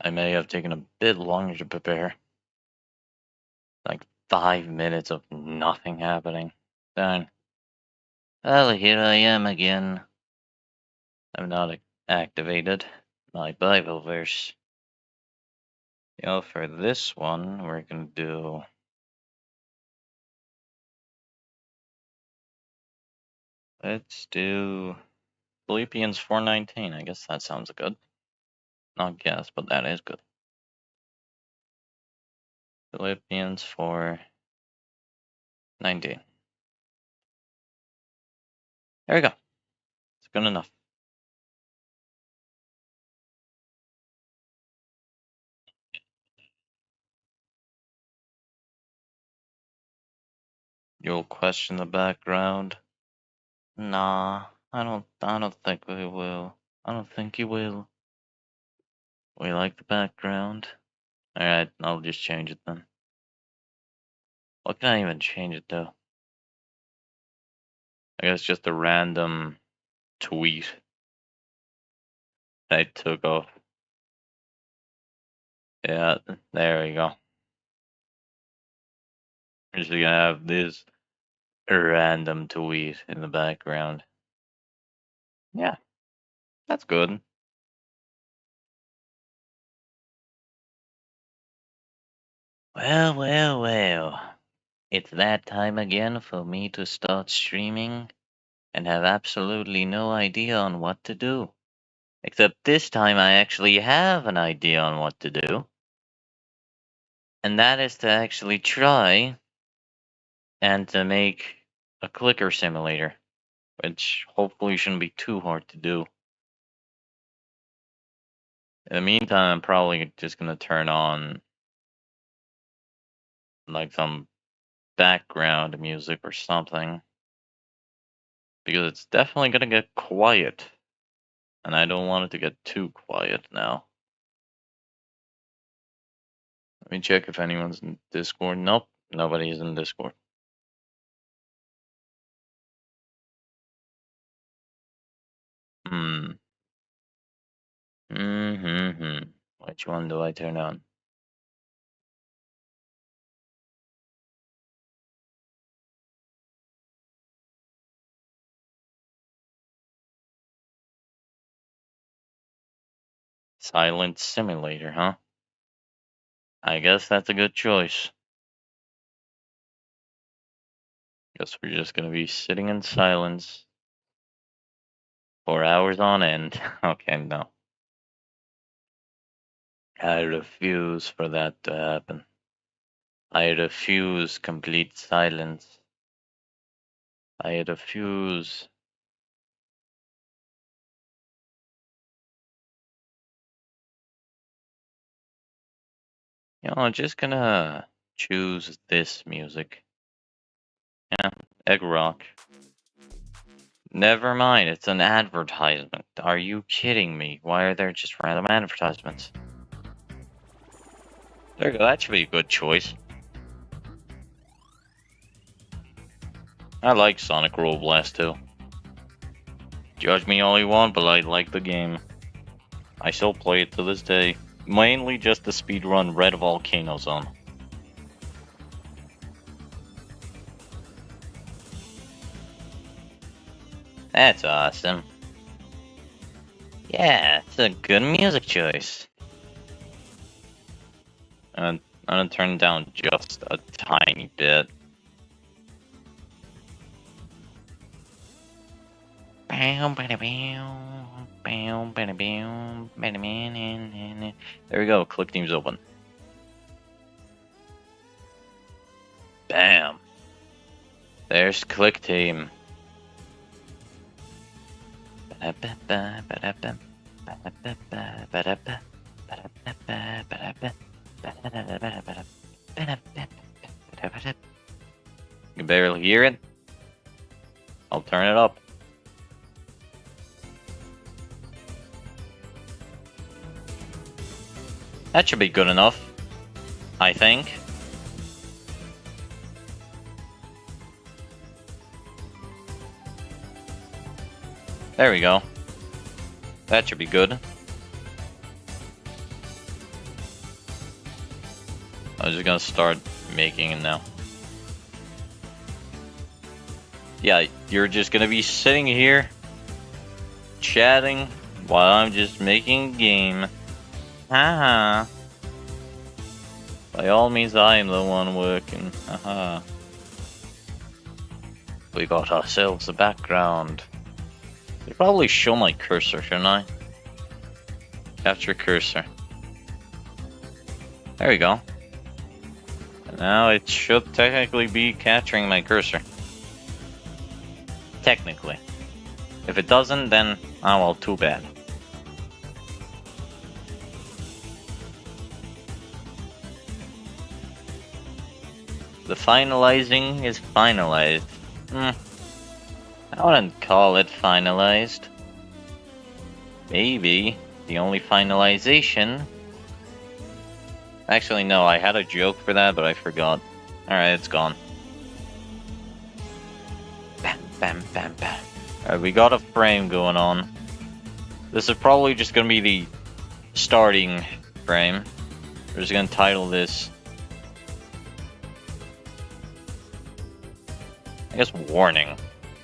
I may have taken a bit longer to prepare. Like 5 minutes of nothing happening. Darn. Well, here I am again. I've not activated my Bible verse. For this one, we're gonna do. Let's do Philippians 4:19. I guess that sounds good. Not guess, but that is good. Philippians 4:19. There we go. It's good enough. You'll question the background? Nah, I don't think we will. I don't think you will. We like the background. Alright, I'll just change it then. What can I even change it to? I guess just a random tweet I took off. Yeah, there we go. We're just gonna have this random tweet in the background. Yeah, that's good. Well. It's that time again for me to start streaming and have absolutely no idea on what to do. Except this time I actually have an idea on what to do. And that is to actually try and to make a clicker simulator, which hopefully shouldn't be too hard to do. In the meantime, I'm probably just going to turn on like some background music or something, because it's definitely going to get quiet, and I don't want it to get too quiet now. Let me check if anyone's in Discord. Nope, nobody's in Discord. Which one do I turn on? Silent Simulator, huh? I guess that's a good choice. Guess we're just gonna be sitting in silence for hours on end. Okay, no. I refuse for that to happen. I refuse complete silence. I refuse. I'm just gonna choose this music. Yeah, Egg Rock. Never mind, it's an advertisement. Are you kidding me? Why are there just random advertisements? There you go, that should be a good choice. I like Sonic Roll Blast too. Judge me all you want, but I like the game. I still play it to this day. Mainly just to speedrun Red Volcano Zone. That's awesome. Yeah, it's a good music choice. I'm gonna turn down just a tiny bit. There we go, Click Team's open. Bam. There's Click Team. You can barely hear it. I'll turn it up. That should be good enough, I think. There we go. That should be good. I'm just gonna start making it now. Yeah, you're just gonna be sitting here chatting while I'm just making a game. Haha. By all means, I am the one working. Haha. We got ourselves a background. Should probably show my cursor, shouldn't I? Capture cursor. There we go. And now it should technically be capturing my cursor. Technically. If it doesn't, then, oh well, too bad. The finalizing is finalized. I wouldn't call it finalized. Maybe the only finalization... Actually, no, I had a joke for that, but I forgot. Alright, it's gone. Bam, bam, bam, bam. Alright, we got a frame going on. This is probably just gonna be the starting frame. We're just gonna title this... I guess warning.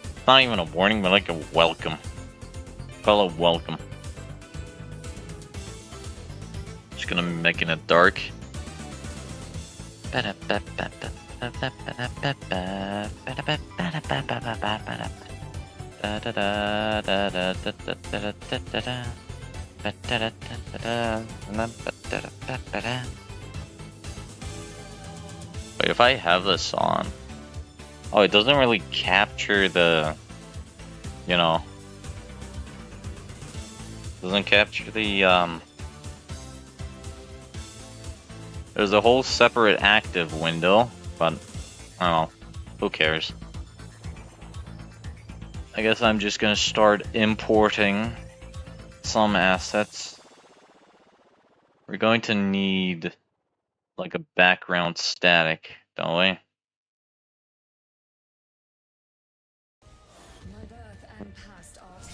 It's not even a warning, but like a welcome. Call it welcome. Just gonna be making it dark. Wait, if I have this on... Oh, it doesn't really capture the... You know... Doesn't capture the, There's a whole separate active window, but... I don't know. Who cares? I guess I'm just gonna start importing some assets. We're going to need... like a background static, don't we?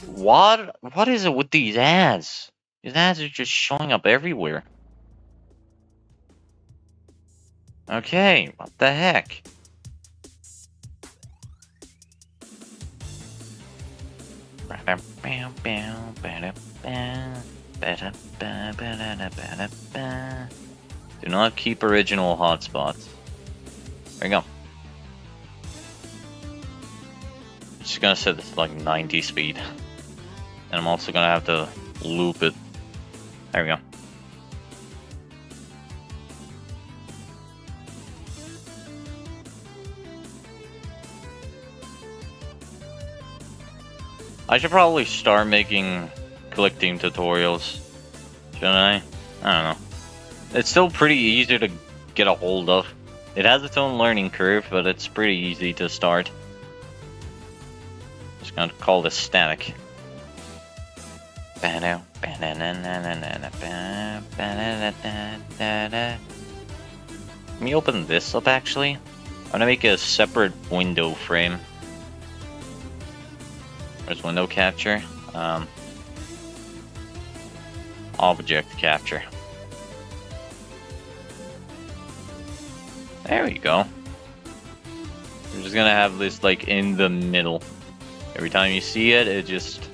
What is it with these ads? These ads are just showing up everywhere. Okay, what the heck? Do not keep original hotspots. There you go. Just gonna set this to like 90 speed. And I'm also gonna have to loop it. There we go. I should probably start making collecting tutorials. Shouldn't I? I don't know. It's still pretty easy to get a hold of. It has its own learning curve, but it's pretty easy to start. Just gonna call this static. Let me open this up actually. I'm gonna make a separate window frame. Where's window capture? Object capture. There we go. We're just gonna have this like in the middle. Every time you see it, it just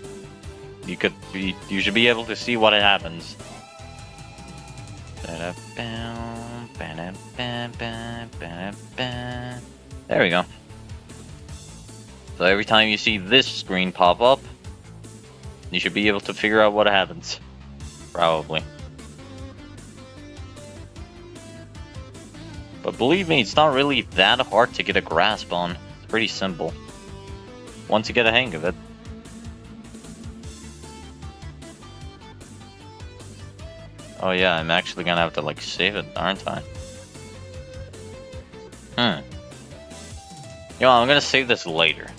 you should be able to see what it happens. There we go. So every time you see this screen pop up, you should be able to figure out what happens. Probably. But believe me, it's not really that hard to get a grasp on. It's pretty simple. Once you get a hang of it. Oh yeah, I'm actually gonna have to like save it, aren't I? You know, I'm gonna save this later.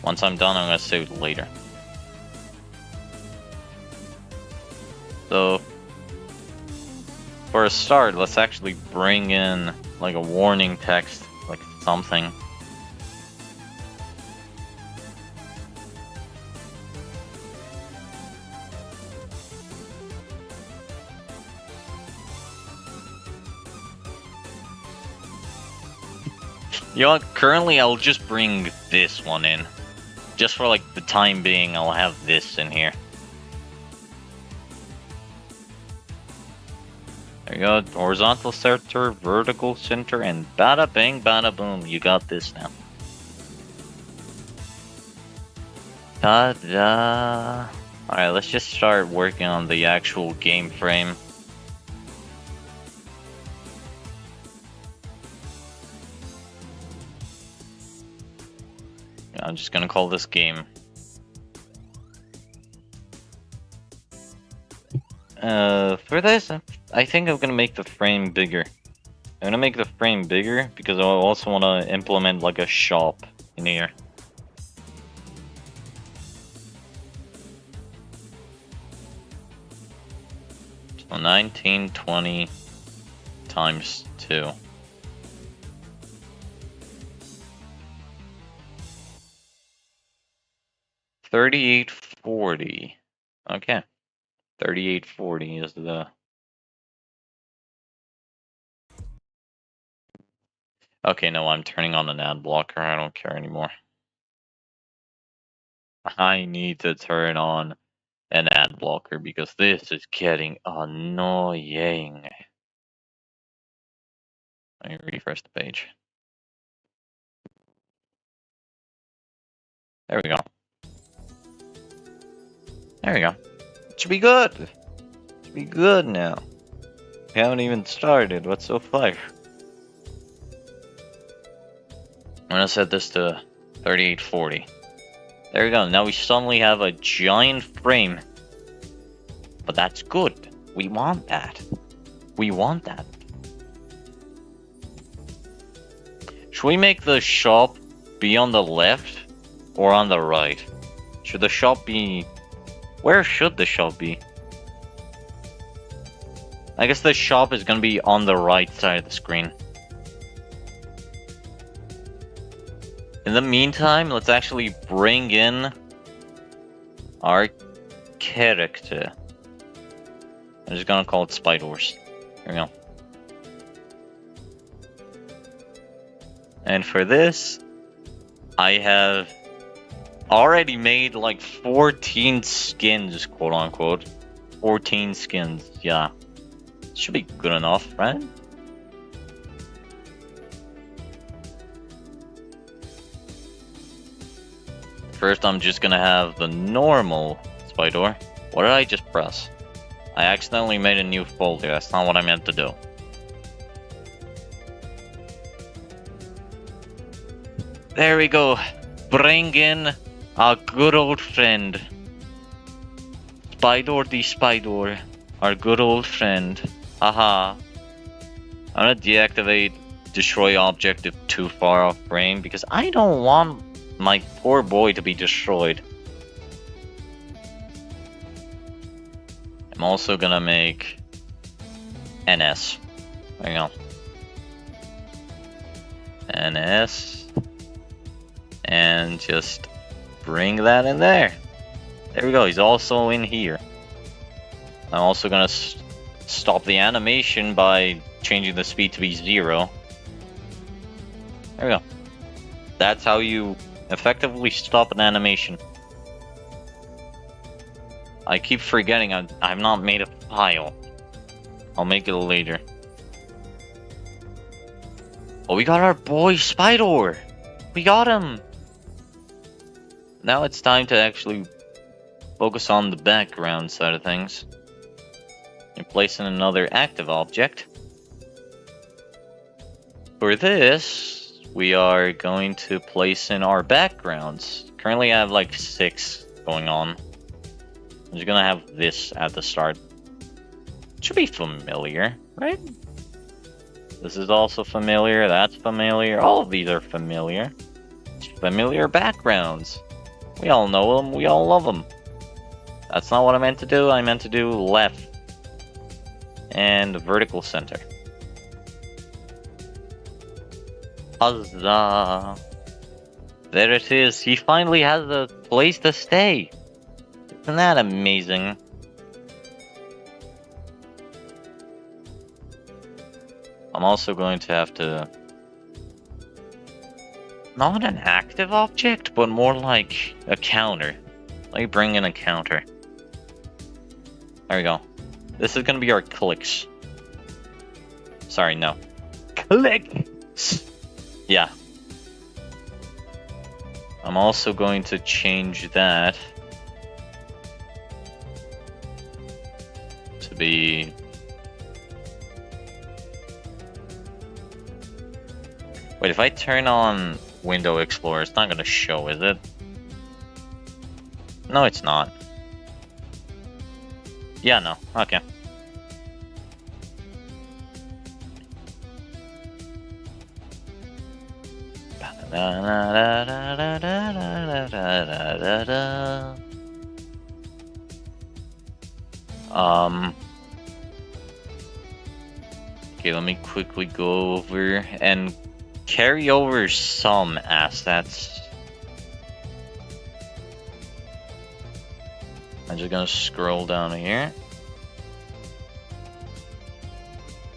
Once I'm done, I'm gonna save it later. So, for a start, let's actually bring in like a warning text, like something. You know what? Currently, I'll just bring this one in. Just for, like, the time being, I'll have this in here. There you go. Horizontal center, vertical center, and bada bang, bada boom. You got this now. Ta-da! Alright, let's just start working on the actual game frame. I'm just gonna call this game. For this, I think I'm gonna make the frame bigger. I'm gonna make the frame bigger because I also want to implement like a shop in here. So 1920 times 2. $38.40. Okay. 38.40 is the... Okay, no, I'm turning on an ad blocker. I don't care anymore. I need to turn on an ad blocker because this is getting annoying. Let me refresh the page. There we go. There we go. It should be good. It should be good now. We haven't even started. What's so far? I'm gonna set this to 3840. There we go. Now we suddenly have a giant frame. But that's good. We want that. We want that. Should we make the shop be on the left or on the right? Should the shop be... Where should the shop be? I guess the shop is gonna be on the right side of the screen. In the meantime, let's actually bring in our character. I'm just gonna call it Spiders. There we go. And for this, I have already made like 14 skins, quote unquote. 14 skins, yeah. Should be good enough, right? First, I'm just gonna have the normal Spider. What did I just press? I accidentally made a new folder. That's not what I meant to do. There we go. Bring in our good old friend. Spider the Spider. Our good old friend. Haha. I'm gonna deactivate destroy object if too far off frame because I don't want my poor boy to be destroyed. I'm also gonna make NS. There you go. NS. And just bring that in there. There we go. He's also in here. I'm also gonna stop the animation by changing the speed to be 0. There we go. That's how you effectively stop an animation. I keep forgetting I've not made a file. I'll make it later. Oh, we got our boy Spider! We got him! Now it's time to actually focus on the background side of things. And place in another active object. For this, we are going to place in our backgrounds. Currently I have like 6 going on. I'm just gonna have this at the start. It should be familiar, right? This is also familiar, that's familiar, all of these are familiar. Familiar backgrounds. We all know them, we all love them. That's not what I meant to do, I meant to do left. And vertical center. Huzzah! There it is, he finally has a place to stay. Isn't that amazing? I'm also going to have to not an active object, but more like a counter. Let me bring in a counter. There we go. This is gonna be our clicks. Sorry, no. Clicks! Yeah. I'm also going to change that to be... Wait, if I turn on Window Explorer, it's not gonna show, is it? No, it's not. Yeah, no. Okay. Okay, let me quickly go over and carry over some assets. I'm just gonna scroll down here.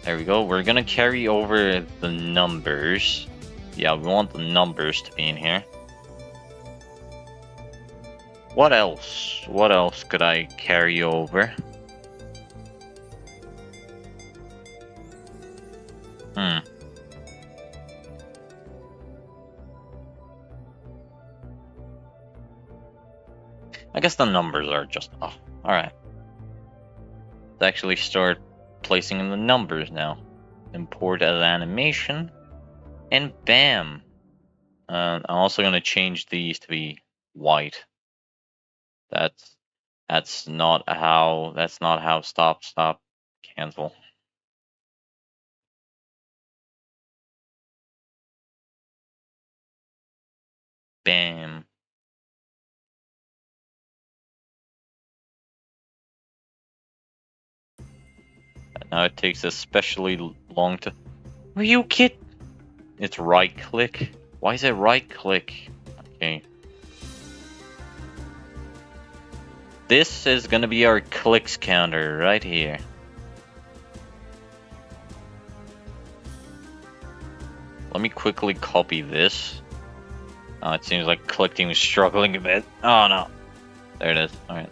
There we go. We're gonna carry over the numbers. Yeah, we want the numbers to be in here. What else? What else could I carry over? I guess the numbers are just off. Alright. Let's actually start placing in the numbers now. Import as animation. And bam! I'm also going to change these to be white. That's not how stop, cancel. Bam. Now it takes especially long to... Are you kidding? It's right click. Why is it right click? Okay. This is gonna be our clicks counter right here. Let me quickly copy this. Oh, it seems like collecting is struggling a bit. Oh no. There it is. Alright.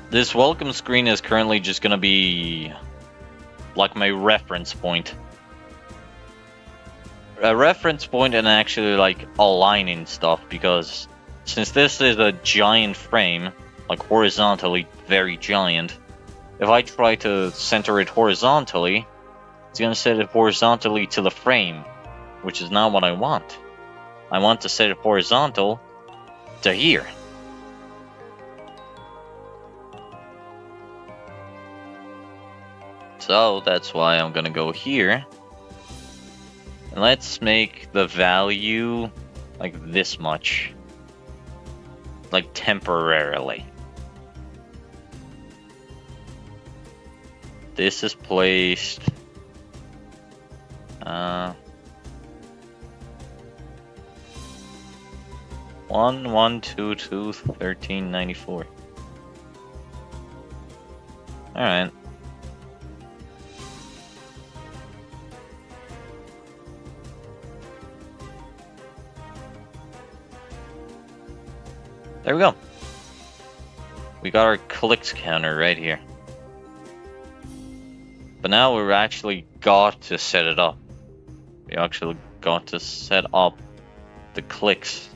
This welcome screen is currently just gonna be like my reference point. A reference point and actually like aligning stuff, because since this is a giant frame, like horizontally very giant, if I try to center it horizontally, it's gonna set it horizontally to the frame, which is not what I want. I want to set it horizontal to here. So that's why I'm gonna go here. And let's make the value like this much. Like temporarily. This is placed... 1/1/2/2/1394. Alright. There we go. We got our clicks counter right here. But now we've actually got to set it up. We actually got to set up the clicks.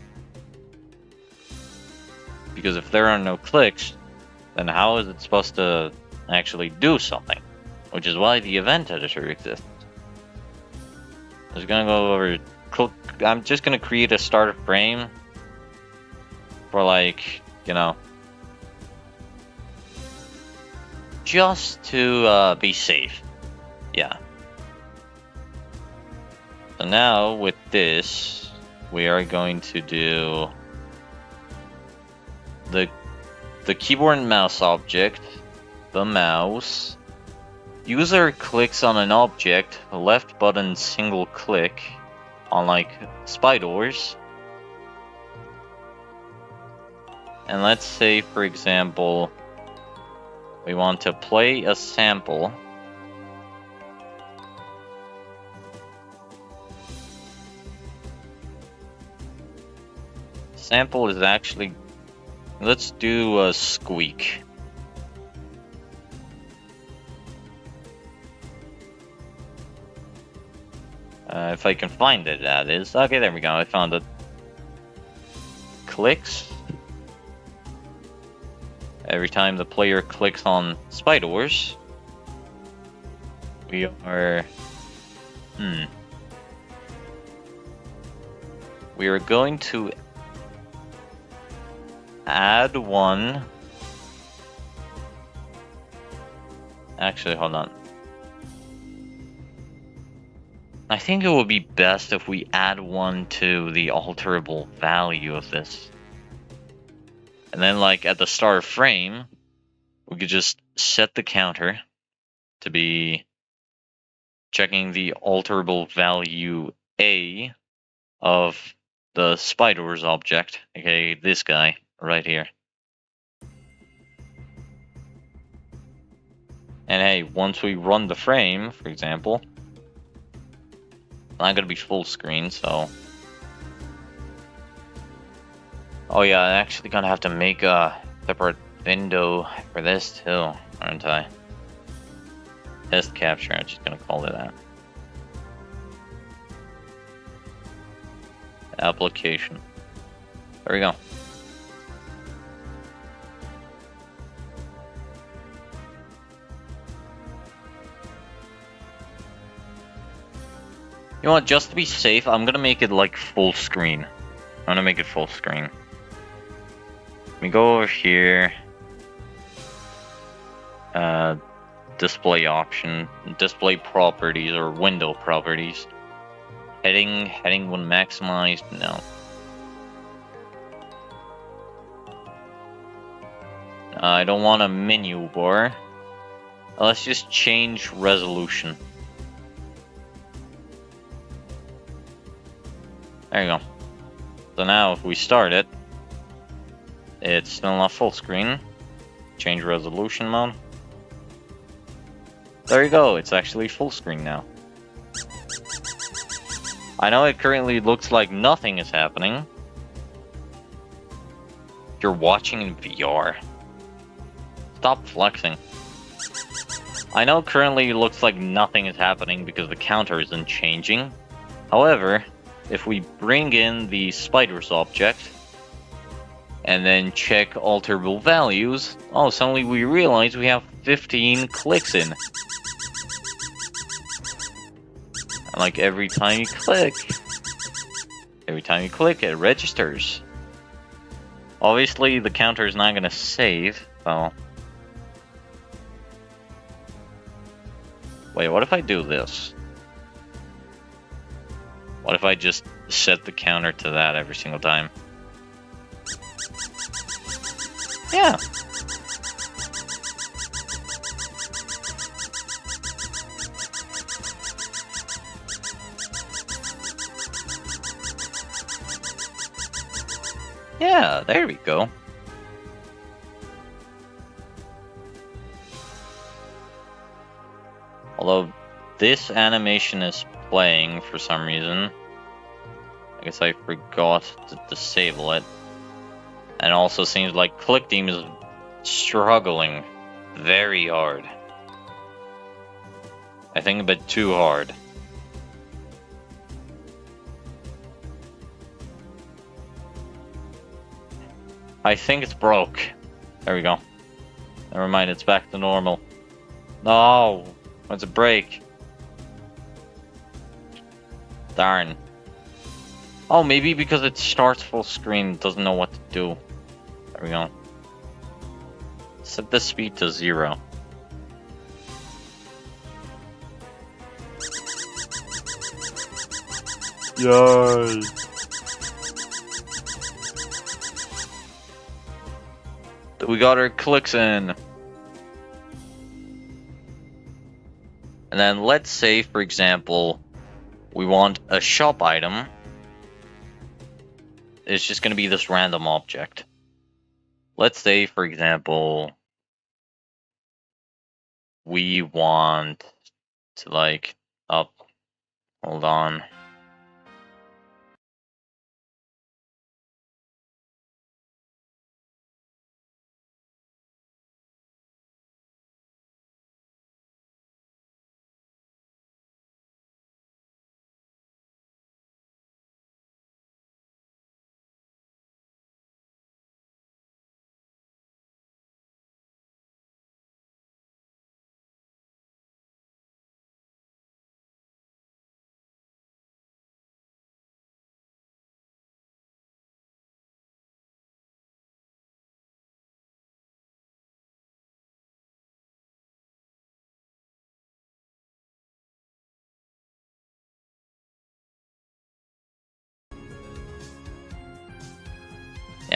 Because if there are no clicks, then how is it supposed to actually do something? Which is why the event editor exists. I'm just gonna go over... I'm just gonna create a starter frame for, like, you know, just to be safe. Yeah. So now with this, we are going to do the keyboard and mouse object, the mouse. User clicks on an object, left button single click on like spy doors. And let's say, for example, we want to play a sample. sample is actually... Let's do a squeak. If I can find it, that is. Okay, there we go. I found it. Clicks. Every time the player clicks on Spiders, we are... We are going to add one... Actually, hold on. I think it would be best if we add one to the alterable value of this. And then, like, at the start frame, we could just set the counter to be checking the alterable value A of the Spiders object, aka this guy right here. And hey, once we run the frame, for example, it's not gonna be full screen, so... Oh yeah, I'm actually gonna have to make a separate window for this too, aren't I? Test capture, I'm just gonna call it that. Application. There we go. You know what, just to be safe, I'm gonna make it like full screen. I'm gonna make it full screen. Let me go over here. Display option, display properties or window properties. Heading when maximized, no. I don't want a menu bar. Let's just change resolution. There you go. So now if we start it, it's still not full screen. Change resolution mode. There you go, it's actually full screen now. I know it currently looks like nothing is happening. You're watching in VR. Stop flexing. I know currently it looks like nothing is happening because the counter isn't changing. However, if we bring in the Spiders object and then check alterable values, oh, suddenly we realize we have 15 clicks in. And like every time you click, it registers. Obviously, the counter is not going to save, so... Wait, what if I do this? What if I just set the counter to that every single time? Yeah. Yeah, there we go. Although this animation is playing for some reason. I guess I forgot to disable it. And it also seems like ClickTeam is struggling very hard. I think a bit too hard. I think it's broke. There we go. Never mind, it's back to normal. No! When's it break? Darn. Oh, maybe because it starts full screen, it doesn't know what to do. There we go. Set the speed to 0. Yay! We got our clicks in. And then let's say, for example, we want a shop item. It's just going to be this random object. Let's say, for example, we want to like, oh, hold on.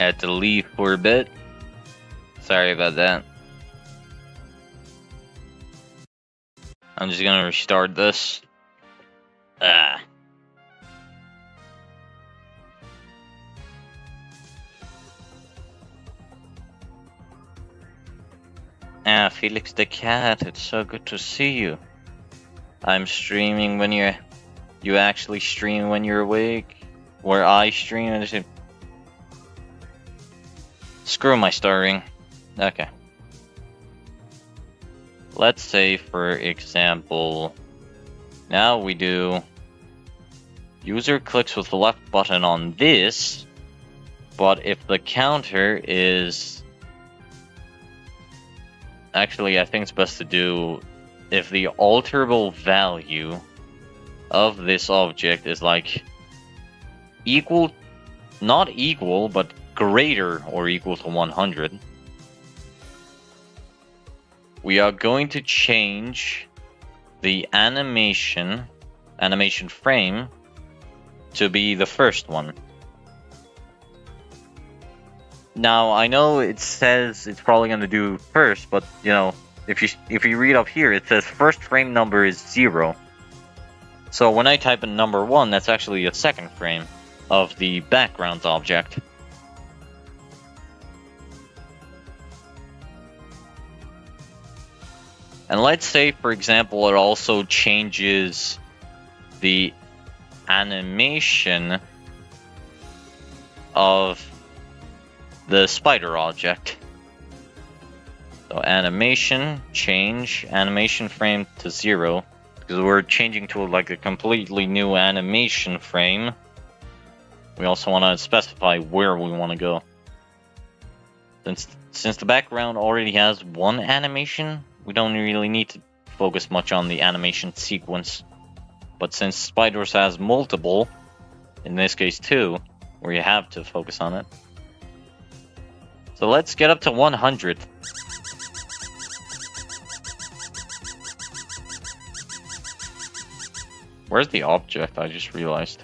I had to leave for a bit. Sorry about that. I'm just gonna restart this. Ah. Ah, Felix the cat, it's so good to see you. I'm streaming when you actually stream when you're awake, where I stream and screw my starring. Okay. Let's say, for example, now we do user clicks with the left button on this, but if the counter is... Actually, I think it's best to do if the alterable value of this object is like equal, not equal, but greater or equal to 100. We are going to change the animation frame to be the first one. Now, I know it says it's probably going to do first, but you know, if you read up here, it says first frame number is 0. So when I type in number 1, that's actually a second frame of the background object. And let's say, for example, it also changes the animation of the spider object. So animation, change animation frame to 0, because we're changing to like a completely new animation frame. We also want to specify where we want to go. Since the background already has one animation, we don't really need to focus much on the animation sequence. But since Spiders has multiple, in this case 2, where you have to focus on it. So let's get up to 100. Where's the object? I just realized.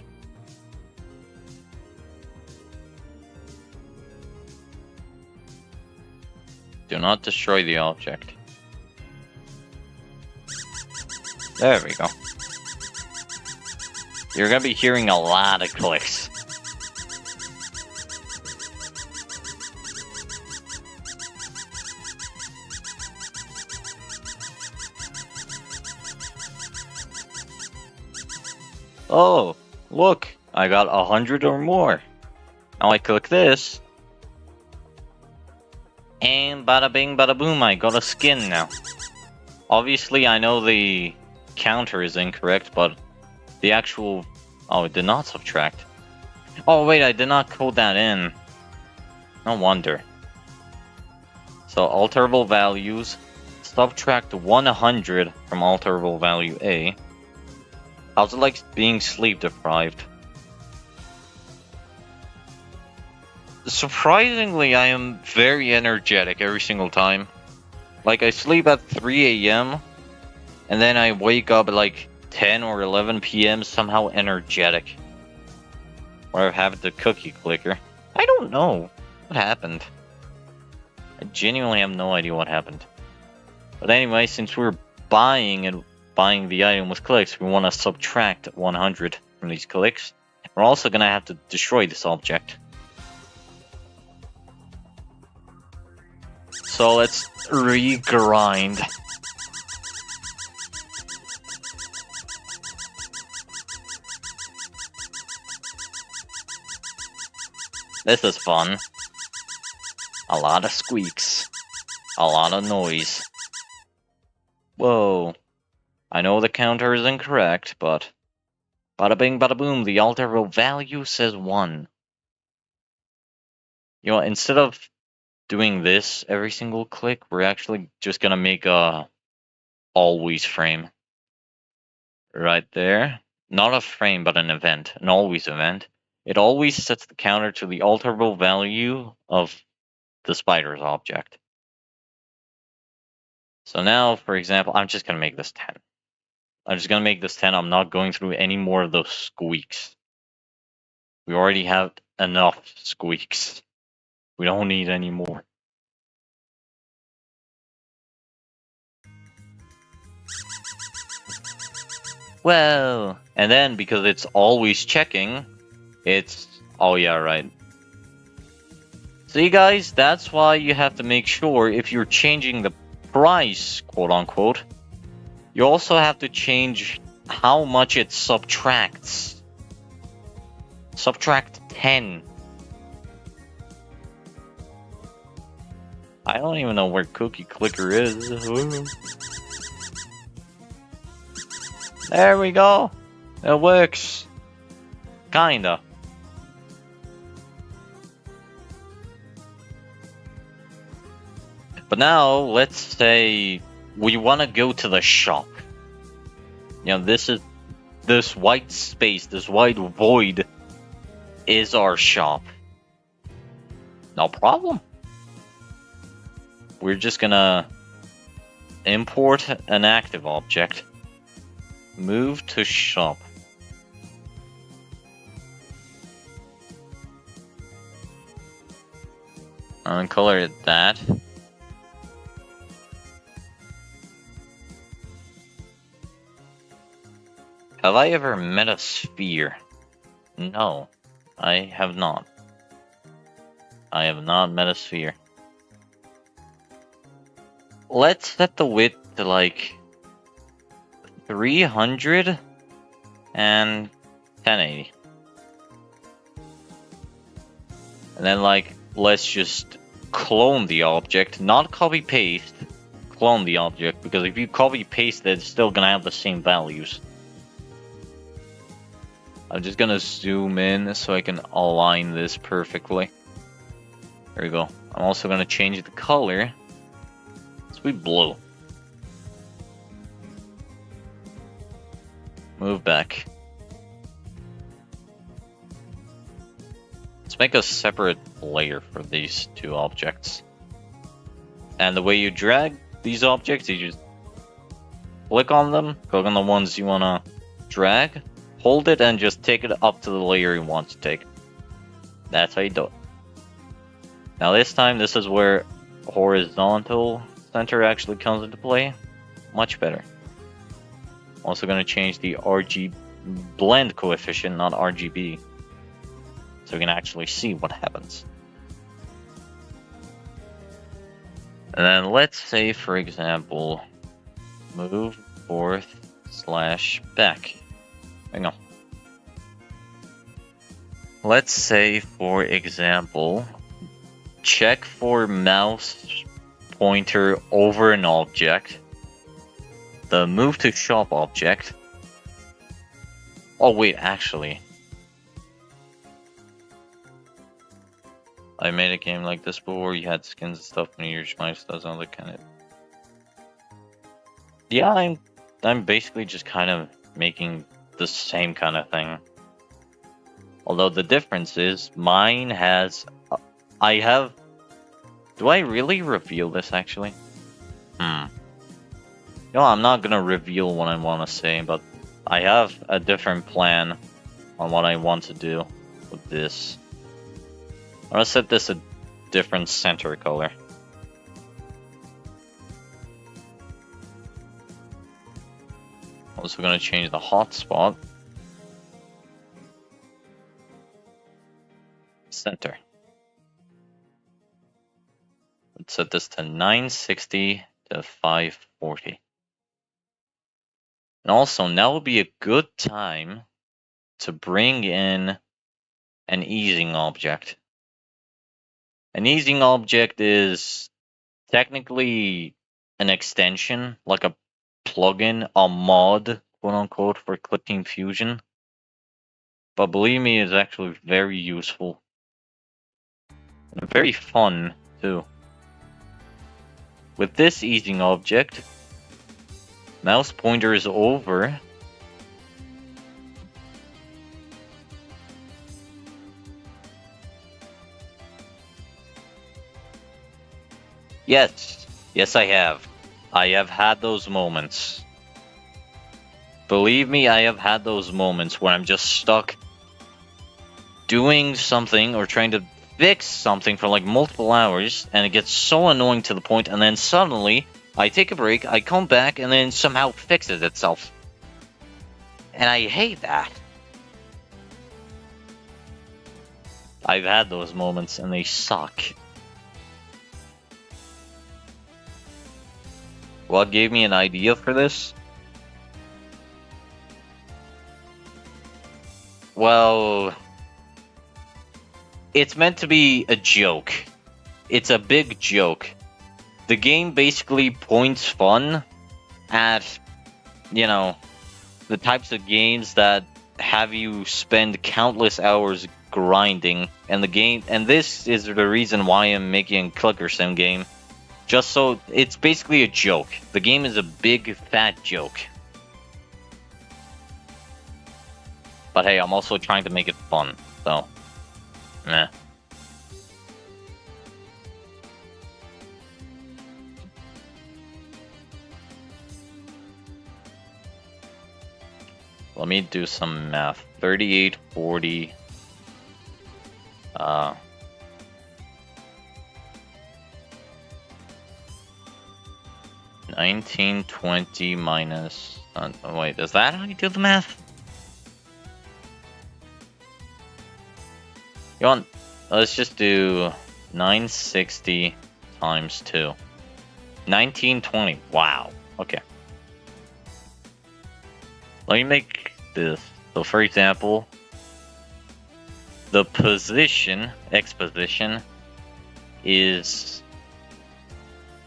Do not destroy the object. There we go. You're gonna be hearing a lot of clicks. Oh, look, I got 100 or more. Now I click this. And bada bing bada boom, I got a skin now. Obviously, I know the counter is incorrect, but the actual... Oh, it did not subtract. Oh, wait, I did not code that in. No wonder. So, alterable values. Subtract 100 from alterable value A. How's it like being sleep deprived? Surprisingly, I am very energetic every single time. Like, I sleep at 3 AM, and then I wake up at like 10 or 11 PM somehow energetic. Or I have the cookie clicker. I don't know what happened. I genuinely have no idea what happened. But anyway, since we're buying the item with clicks, we want to subtract 100 from these clicks. We're also going to have to destroy this object. So let's regrind. This is fun. A lot of squeaks. A lot of noise. Whoa. I know the counter is incorrect, but... Bada bing bada boom, the alterable value says 1. You know, instead of doing this every single click, we're actually just gonna make a always frame. Right there. Not a frame, but an event. An always event. It always sets the counter to the alterable value of the spider's object. So now, for example, I'm just gonna make this 10. I'm just gonna make this 10. I'm not going through any more of those squeaks. We already have enough squeaks. We don't need any more. Well, and then because it's always checking, it's... Oh yeah, right. See guys, that's why you have to make sure if you're changing the price, quote unquote, you also have to change how much it subtracts. Subtract 10. I don't even know where Cookie Clicker is. There we go. It works. Kinda. But now, let's say we want to go to the shop. You know, this white space, this white void is our shop. No problem. We're just gonna import an active object. Move to shop. And color it that. Have I ever met a sphere? No, I have not. I have not met a sphere. Let's set the width to like 300 and 1080. And then like, let's just clone the object, not copy paste, clone the object, because if you copy paste it, it's still gonna have the same values. I'm just gonna zoom in so I can align this perfectly. There we go. I'm also gonna change the color. Let's be blue. Move back. Let's make a separate layer for these two objects. And the way you drag these objects, you just click on them, click on the ones you wanna drag, hold it, and just take it up to the layer you want to take. That's how you do it. Now this time, this is where horizontal center actually comes into play. Much better. Also going to change the RGB blend coefficient, not RGB, so we can actually see what happens. And then let's say, for example, move forth/back. Hang on. Let's say, for example, check for mouse pointer over an object. The move to shop object. Oh wait, actually. I made a game like this before. You had skins and stuff when your mouse doesn't look kind of. Yeah, I'm basically just kind of making the same kind of thing. Although the difference is mine has. I have. Do I really reveal this actually? No, I'm not gonna reveal what I want to say, but I have a different plan on what I want to do with this. I'm gonna set this a different center color. Also gonna change the hotspot. Center. Let's set this to 960 to 540. And also, now would be a good time to bring in an easing object. An easing object is technically an extension, like a plugin, a mod, quote unquote, for Clipteam Fusion. But believe me, it's actually very useful. And very fun, too. With this easing object, mouse pointer is over. Yes, I have. I have had those moments. Believe me, I have had those moments where I'm just stuck doing something or trying to fix something for like multiple hours, and it gets so annoying to the point, and then suddenly I take a break, I come back, and then somehow fixes itself. And I hate that. I've had those moments, and they suck. What gave me an idea for this? Well, it's meant to be a joke. It's a big joke. The game basically points fun at, you know, the types of games that have you spend countless hours grinding, and this is the reason why I'm making a clicker sim game. Just so it's basically a joke. The game is a big fat joke. But hey, I'm also trying to make it fun, so meh. Let me do some math. 38, 40. 1920 minus. Wait, is that how you do the math? You want? Let's just do 960 times 2. 1920. Wow. Okay. Let me make this. So, for example, the position, x position, is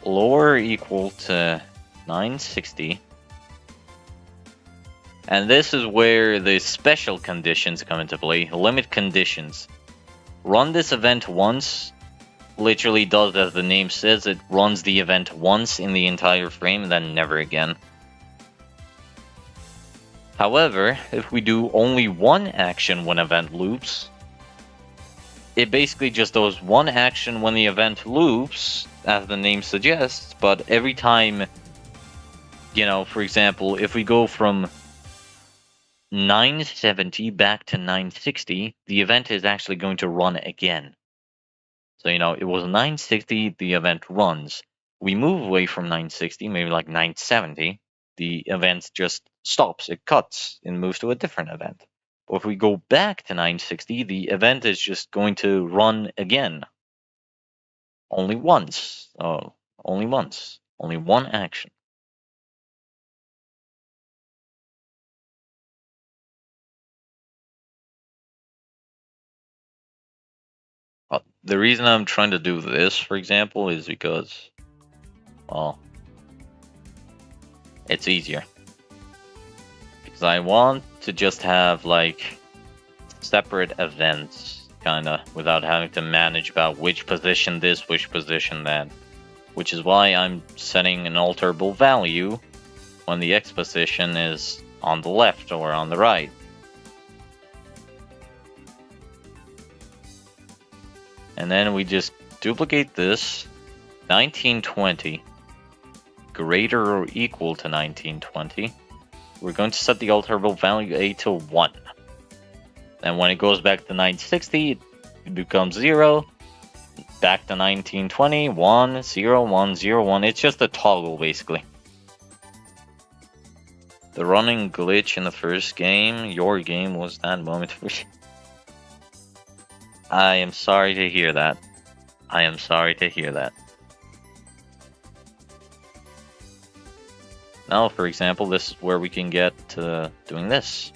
lower or equal to 960. And this is where the special conditions come into play. Limit conditions. Run this event once. Literally does as the name says, it runs the event once in the entire frame, then never again. However, if we do only one action when event loops, it basically just does one action when the event loops, as the name suggests, but every time, you know, for example, if we go from 970 back to 960, the event is actually going to run again. So, you know, it was 960, the event runs. We move away from 960, maybe like 970, the event just stops, it cuts, and moves to a different event. But if we go back to 960, the event is just going to run again. Only once. Oh, only once. Only one action. The reason I'm trying to do this, for example, is because, well, it's easier. Because I want to just have, like, separate events, kinda, without having to manage about which position this, which position that. Which is why I'm setting an alterable value when the x position is on the left or on the right. And then we just duplicate this. 1920 greater or equal to 1920. We're going to set the alterable value a to 1. And when it goes back to 960, it becomes 0. Back to 1920, 1, 0, 1, 0, 1. It's just a toggle, basically. The running glitch in the first game, your game, was that moment for you. I am sorry to hear that. I am sorry to hear that. Now, for example, this is where we can get to doing this.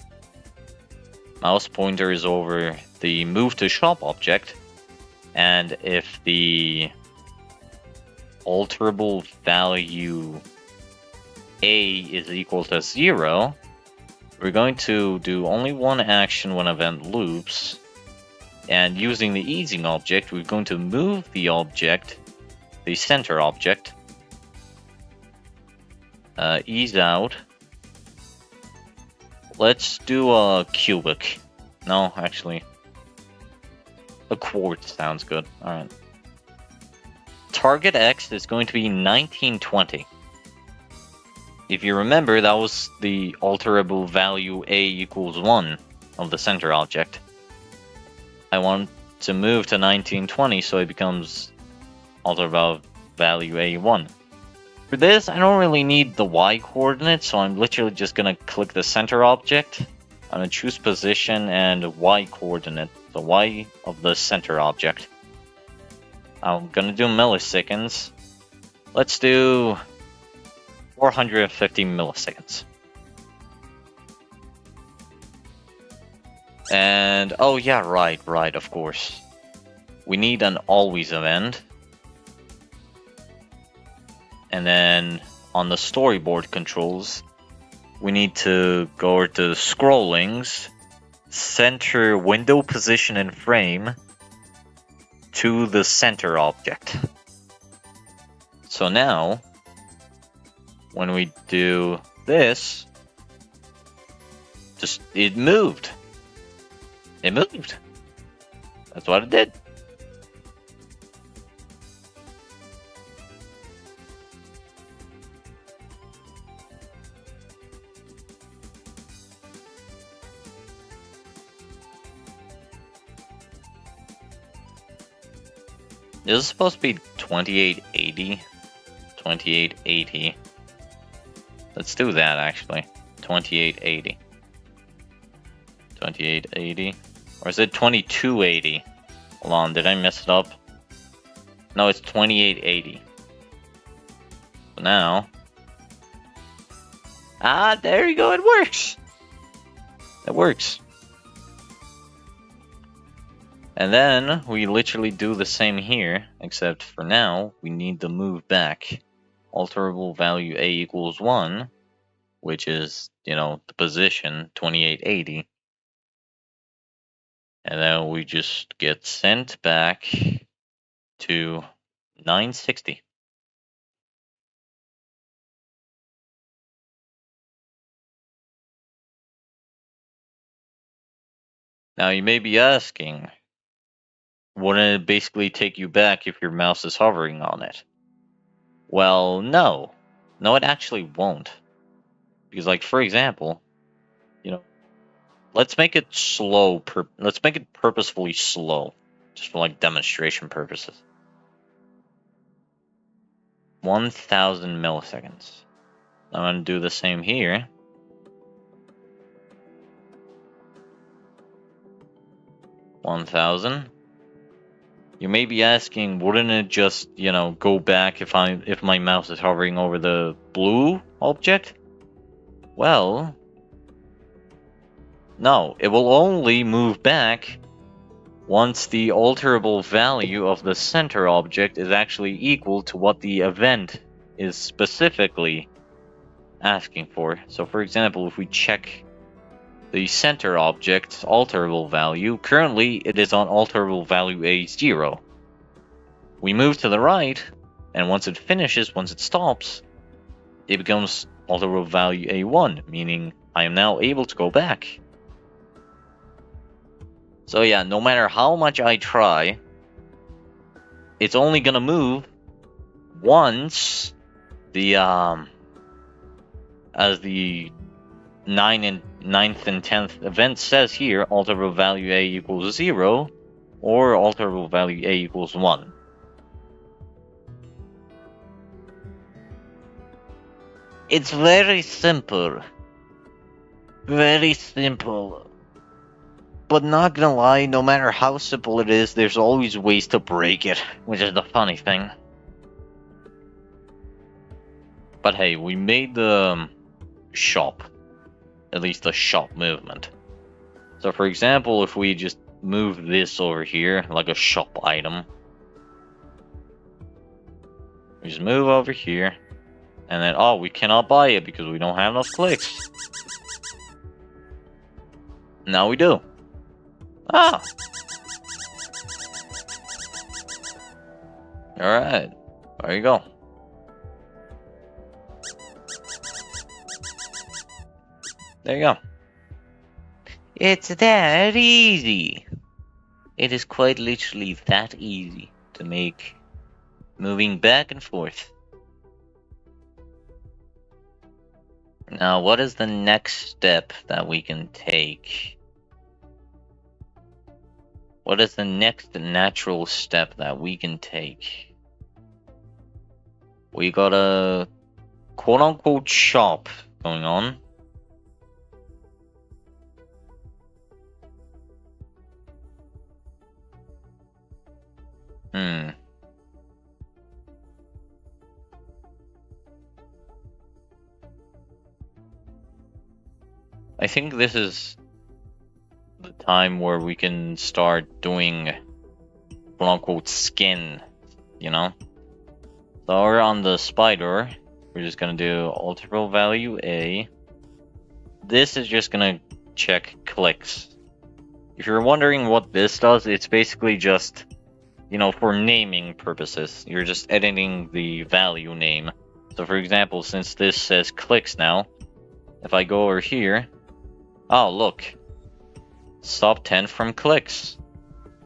Mouse pointer is over the move to shop object, and if the alterable value A is equal to 0, we're going to do only one action when event loops. And using the easing object, we're going to move the object, the center object, ease out. Let's do a cubic. No, actually, a quartz sounds good. Alright. Target X is going to be 1920. If you remember, that was the alterable value A equals 1 of the center object. I want to move to 1920, so it becomes alter value A1. For this, I don't really need the Y coordinate, so I'm literally just gonna click the center object. I'm gonna choose position and Y coordinate, the Y of the center object. I'm gonna do milliseconds. Let's do 450 milliseconds. And, oh yeah, right, of course. We need an always event. And then on the storyboard controls, we need to go to scrollings, center window position and frame to the center object. So now, when we do this, just it moved. It moved. That's what it did. This is supposed to be 2880. 2880. Let's do that actually. 2880. 2880. Or is it 2280? Hold on, did I mess it up? No, it's 2880. So now. Ah, there you go, it works! It works. And then we literally do the same here, except for now, we need to move back. Alterable value A equals 1, which is, the position, 2880. And then we just get sent back to 960. Now you may be asking, wouldn't it basically take you back if your mouse is hovering on it? Well, no. No, it actually won't. Because, like, for example, let's make it slow. Let's make it purposefully slow, just for like demonstration purposes. 1000 milliseconds. I'm gonna do the same here. 1000. You may be asking, wouldn't it just, go back if my mouse is hovering over the blue object? Well, no, it will only move back once the alterable value of the center object is actually equal to what the event is specifically asking for. So for example, if we check the center object's alterable value, currently it is on alterable value A0. We move to the right, and once it finishes, once it stops, it becomes alterable value A1, meaning I am now able to go back. So yeah, no matter how much I try, it's only gonna move once the as the 9th and 10th event says here, alterable value A equals 0, or alterable value A equals 1. It's very simple. Very simple. But not gonna lie, no matter how simple it is, there's always ways to break it, which is the funny thing. But hey, we made the shop. At least the shop movement. So for example, if we just move this over here, like a shop item. We just move over here. And then, oh, we cannot buy it because we don't have enough clicks. Now we do. Ah! Alright. There you go. There you go. It's that easy. It is quite literally that easy to make moving back and forth. Now, what is the next step that we can take? What is the next natural step that we can take? We got a quote-unquote shop going on. I think this is the time where we can start doing quote-unquote skin, you know? So we're on the spider. We're just gonna do alterable value A. This is just gonna check clicks. If you're wondering what this does, it's basically just, you know, for naming purposes. You're just editing the value name. So for example, since this says clicks now, if I go over here, oh look, stop 10 from clicks.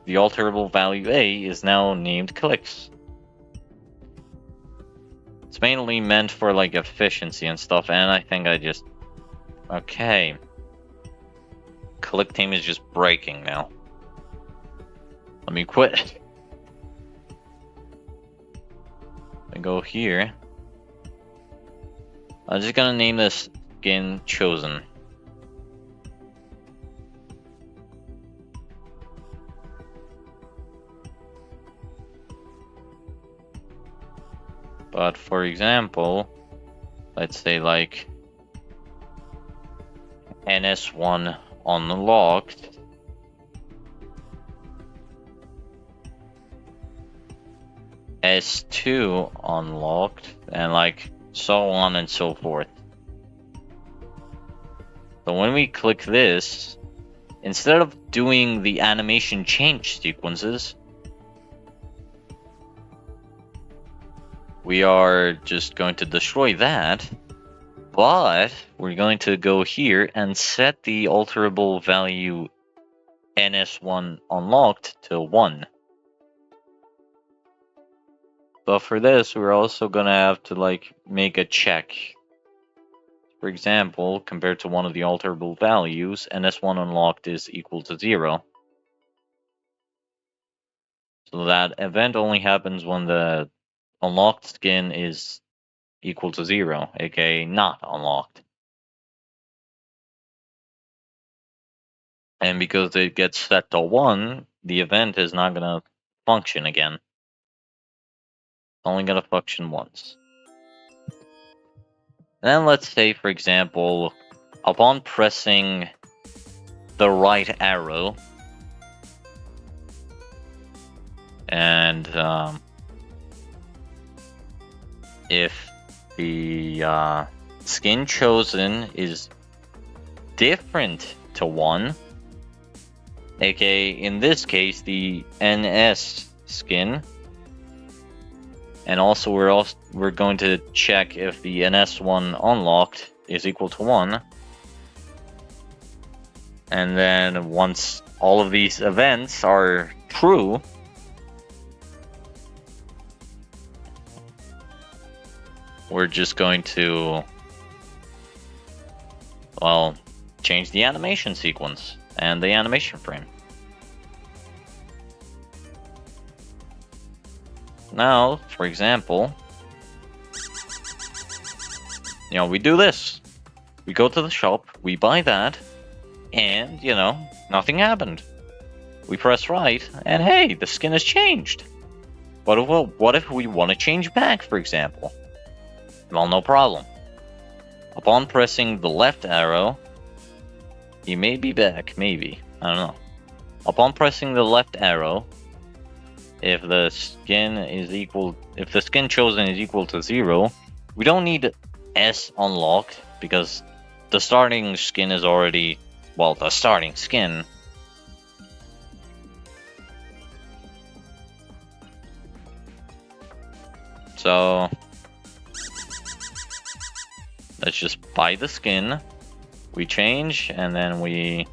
The alterable value A is now named clicks. It's mainly meant for like efficiency and stuff, and I think I just... Okay. Click team is just breaking now. Let me quit. I go here. I'm just gonna name this skin chosen. But for example, let's say like NS1 unlocked. S2 unlocked, and like so on and so forth. So when we click this, instead of doing the animation change sequences, we are just going to destroy that, but we're going to go here and set the alterable value NS1 unlocked to 1. But for this, we're also gonna have to like make a check. For example, compared to one of the alterable values, NS1 unlocked is equal to 0. So that event only happens when the unlocked skin is equal to 0, aka not unlocked. And because it gets set to 1, the event is not gonna function again. It's only gonna function once. Then let's say, for example, upon pressing the right arrow, and if the skin chosen is different to 1, aka in this case the NS skin, and also we're going to check if the NS1 unlocked is equal to 1. And then once all of these events are true, we're just going to, well, change the animation sequence and the animation frame. Now, for example, you know, we do this. We go to the shop, we buy that, and, you know, nothing happened. We press right, and hey, the skin has changed. But well, what if we want to change back, for example? Well, no problem. Upon pressing the left arrow, he may be back, maybe. I don't know. Upon pressing the left arrow, if the skin chosen is equal to 0, we don't need S unlocked, because the starting skin is already, well, the starting skin. So let's just buy the skin, we change, and then we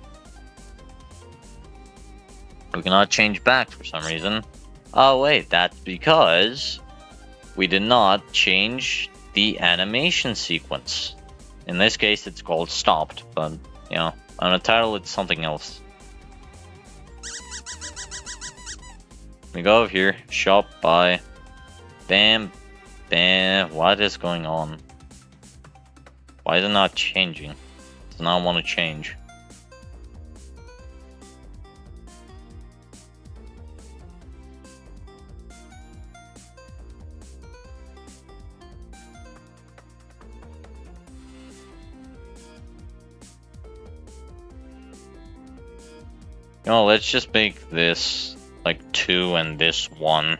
cannot change back for some reason. Oh wait, that's because we did not change the animation sequence. In this case, it's called stopped, but, you know, on the title it's something else. We go over here, shop, buy, bam, bam. What is going on? Why is it not changing? Does not want to change. No, let's just make this like 2 and this 1.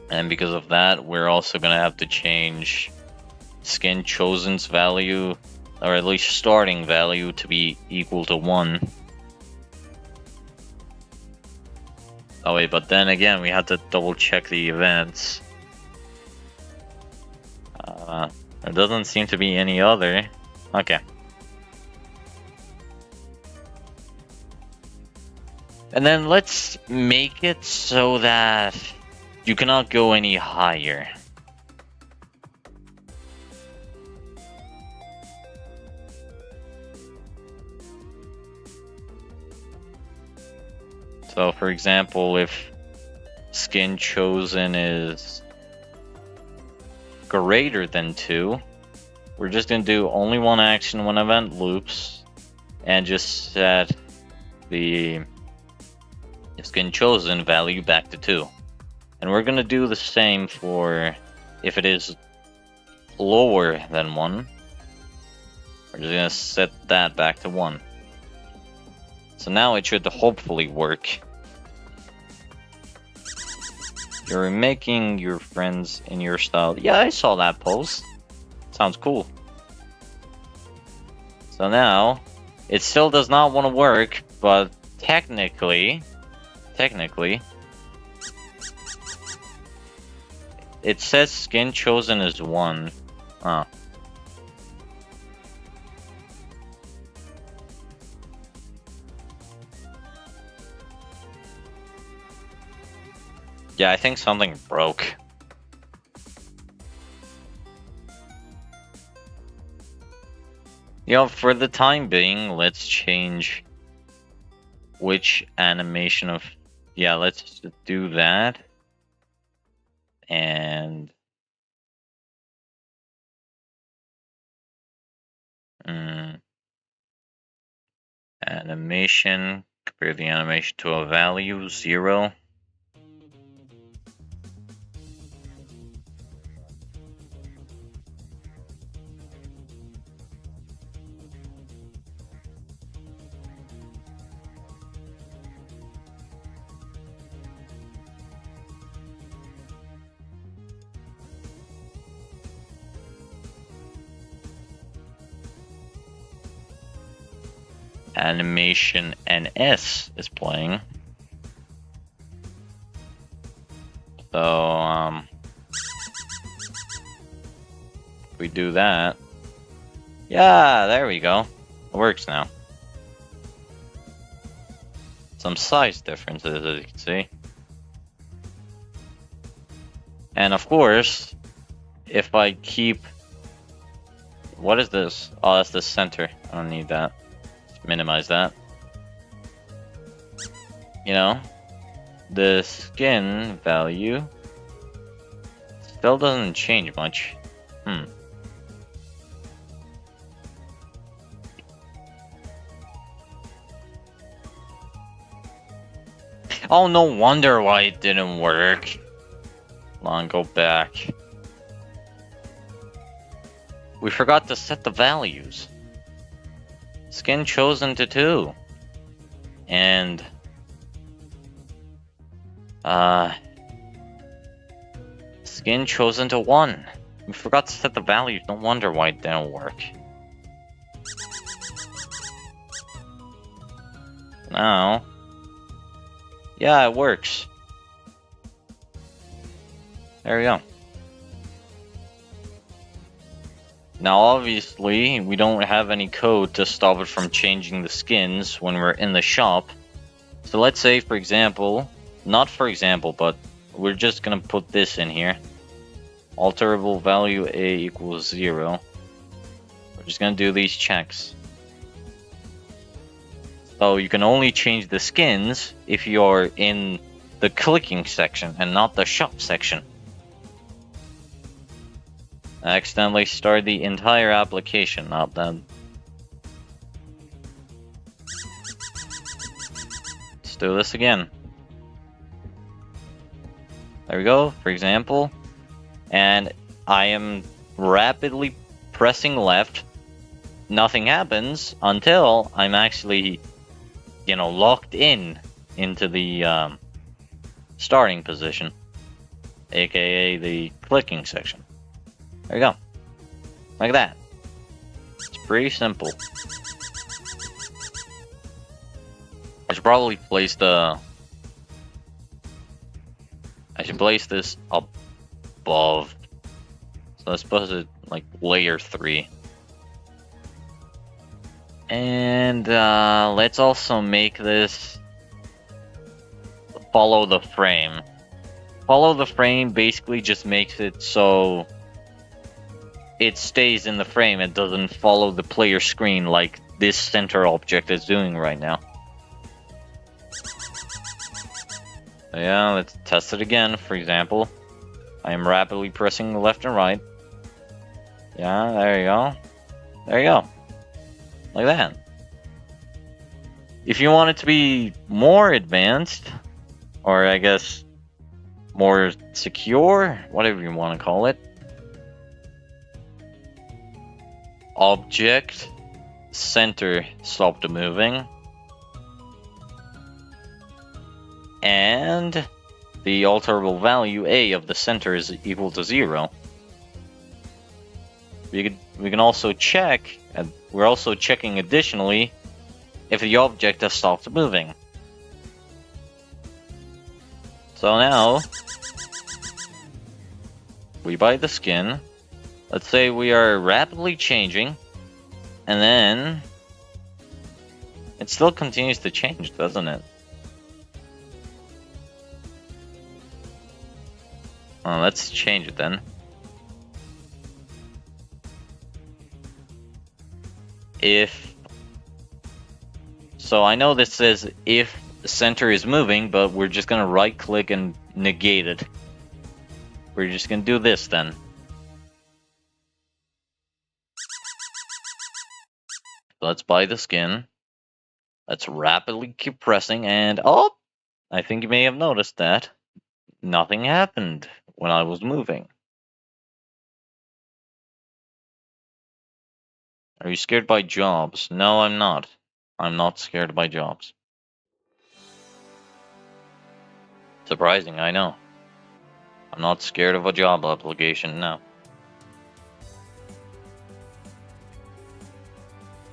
And because of that, we're also gonna have to change skin chosen's value, or at least starting value, to be equal to 1. Oh wait, but then again, we have to double check the events. There doesn't seem to be any other. Okay. And then let's make it so that you cannot go any higher. So for example, if skin chosen is greater than 2, we're just going to do only one action when event loops and just set the skin chosen value back to 2. And we're going to do the same for if it is lower than 1. We're just going to set that back to 1. So now it should hopefully work. You're making your friends in your style. Yeah, I saw that post. Sounds cool. So now, it still does not want to work, but technically, it says skin chosen is 1. Oh. Yeah, I think something broke. You know, for the time being, let's change which animation of... Yeah, let's do that. And... animation, compare the animation to a value, 0. Animation NS is playing. So, if we do that. Yeah, there we go. It works now. Some size differences, as you can see. And of course, if I keep... What is this? Oh, that's the center. I don't need that. Minimize that. You know, the skin value still doesn't change much. Oh, no wonder why it didn't work. Hold on, go back. We forgot to set the values. Skin chosen to 2. And... skin chosen to 1. We forgot to set the values. No wonder why it didn't work. Now... yeah, it works. There we go. Now obviously, we don't have any code to stop it from changing the skins when we're in the shop. So let's say, for example, not for example, but we're just gonna put this in here. Alterable value A equals 0. We're just gonna do these checks. So you can only change the skins if you're in the clicking section and not the shop section. I accidentally started the entire application, not them. Let's do this again. There we go, for example. And I am rapidly pressing left. Nothing happens until I'm actually, locked into the starting position, aka the clicking section. There you go. Like that. It's pretty simple. I should probably place this above. So let's put it like layer 3. And let's also make this follow the frame. Follow the frame basically just makes it so it stays in the frame. It doesn't follow the player screen like this center object is doing right now. So yeah, let's test it again. For example, I am rapidly pressing left and right. Yeah, there you go. There you go. Like that. If you want it to be more advanced, or I guess more secure, whatever you want to call it, object center stopped moving, and the alterable value a of the center is equal to 0. We can also check, and we're also checking additionally if the object has stopped moving. So now we buy the skin. Let's say we are rapidly changing, and then it still continues to change, doesn't it? Well, let's change it then. So I know this says if the center is moving, but we're just gonna right click and negate it. We're just gonna do this then. Let's buy the skin. Let's rapidly keep pressing, and oh, I think you may have noticed that nothing happened when I was moving. Are you scared by jobs? No, I'm not. I'm not scared by jobs. Surprising, I know. I'm not scared of a job application, no.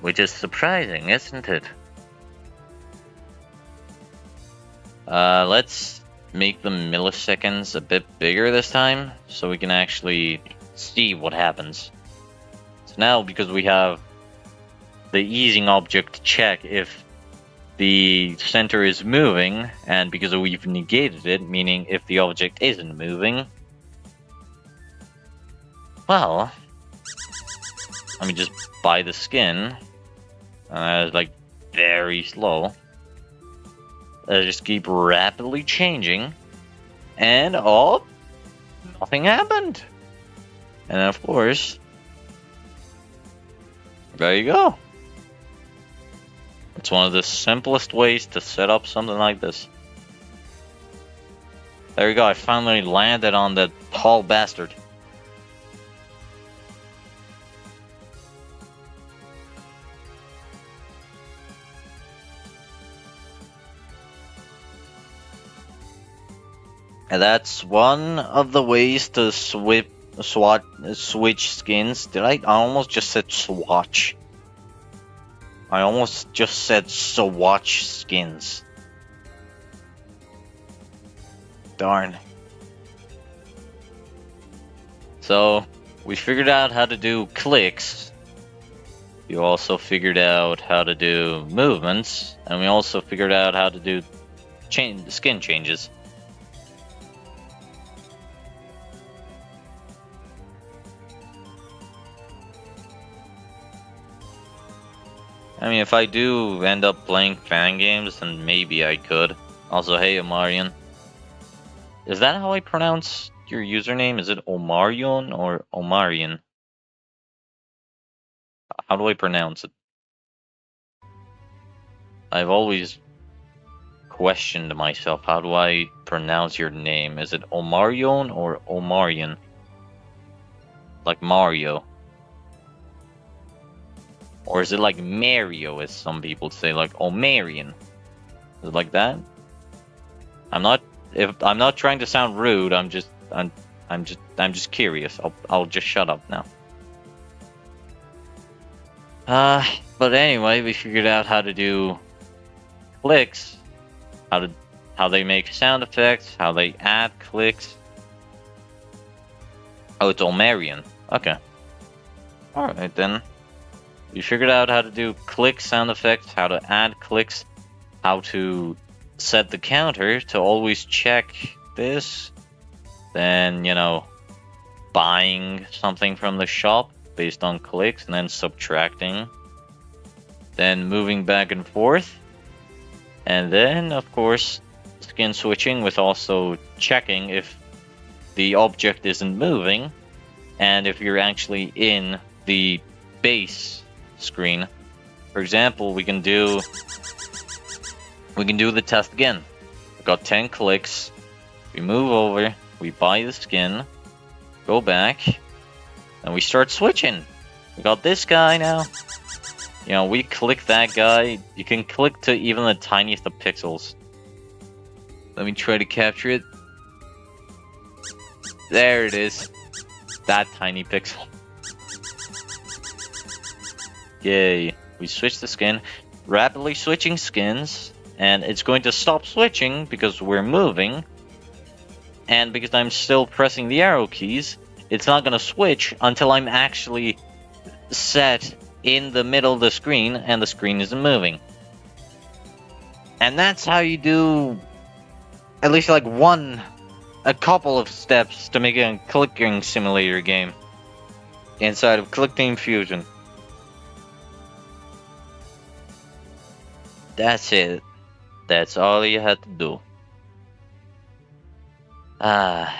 Which is surprising, isn't it? Let's make the milliseconds a bit bigger this time, so we can actually see what happens. So now, because we have the easing object check if the center is moving, and because we've negated it, meaning if the object isn't moving, well, let me just buy the skin. It's like very slow. I just keep rapidly changing, and oh, nothing happened. And of course, there you go. It's one of the simplest ways to set up something like this. There you go, I finally landed on that tall bastard. And that's one of the ways to switch skins. I almost just said swatch. I almost just said swatch skins. Darn. So, we figured out how to do clicks. We also figured out how to do movements. And we also figured out how to do skin changes. I mean, if I do end up playing fan games, then maybe I could. Also, hey, Omarion. Is that how I pronounce your username? Is it Omarion or Omarion? How do I pronounce it? I've always questioned myself. How do I pronounce your name? Is it Omarion or Omarion? Like Mario? Or is it like Mario, as some people say, like Omarion? Is it like that? I'm not trying to sound rude. I'm just curious. I'll just shut up now. But anyway, we figured out how to do clicks, how they make sound effects, how they add clicks. Oh, it's Omarion. Okay. Alright then. We figured out how to do click sound effects, how to add clicks, how to set the counter to always check this. Then, you know, buying something from the shop based on clicks and then subtracting. Then moving back and forth. And then, of course, skin switching with also checking if the object isn't moving and if you're actually in the base screen. For example, we can do the test again. We got 10 clicks. We move over, we buy the skin, go back, and we start switching. We got this guy now. You know, we click that guy. You can click to even the tiniest of pixels. Let me try to capture it. There it is. That tiny pixel. Yay. We switch the skin. Rapidly switching skins. And it's going to stop switching because we're moving. And because I'm still pressing the arrow keys, it's not going to switch until I'm actually set in the middle of the screen and the screen isn't moving. And that's how you do at least like a couple of steps to make a clicking simulator game inside of Clickteam Fusion. That's it. That's all you had to do. But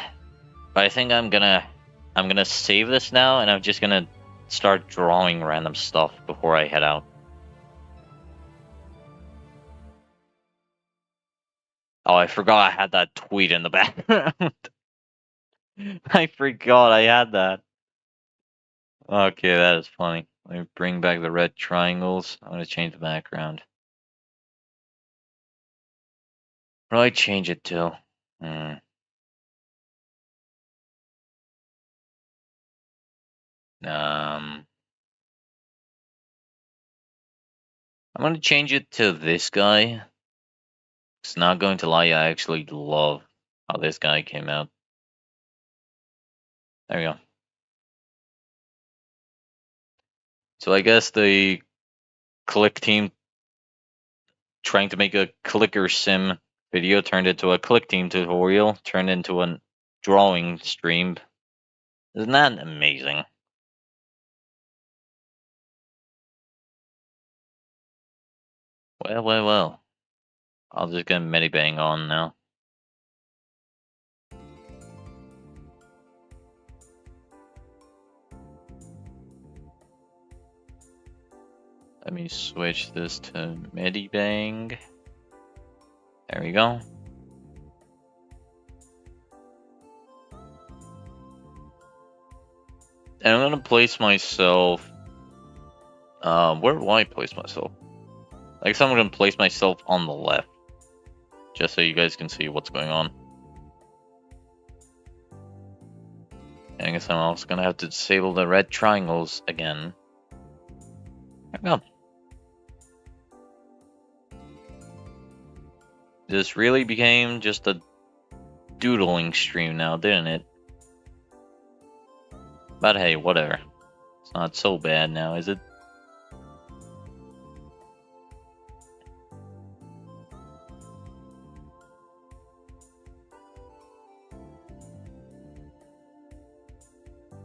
I think I'm gonna save this now, and I'm just gonna start drawing random stuff before I head out. Oh, I forgot I had that tweet in the background. I forgot I had that. Okay, that is funny. Let me bring back the red triangles. I'm gonna change the background. What do I change it to? I'm gonna change it to this guy. It's not going to lie, I actually love how this guy came out. There we go. So I guess the click team trying to make a clicker sim video turned into a click team tutorial, turned into a drawing stream. Isn't that amazing? Well. I'll just get Medibang on now. Let me switch this to Medibang. There we go. And I'm gonna place myself. Where do I place myself? I guess I'm gonna place myself on the left, just so you guys can see what's going on. And I guess I'm also gonna have to disable the red triangles again. There we go. This really became just a doodling stream now, didn't it? But hey, whatever. It's not so bad now, is it?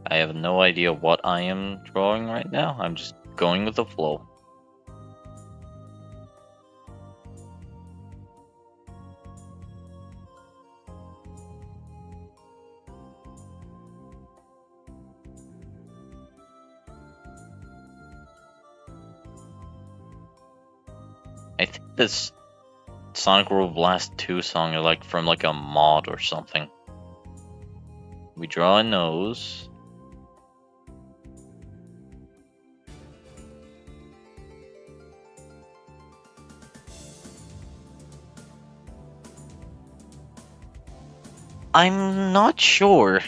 I have no idea what I am drawing right now. I'm just going with the flow. I think this Sonic World Blast 2 song is like from like a mod or something. We draw a nose. I'm not sure.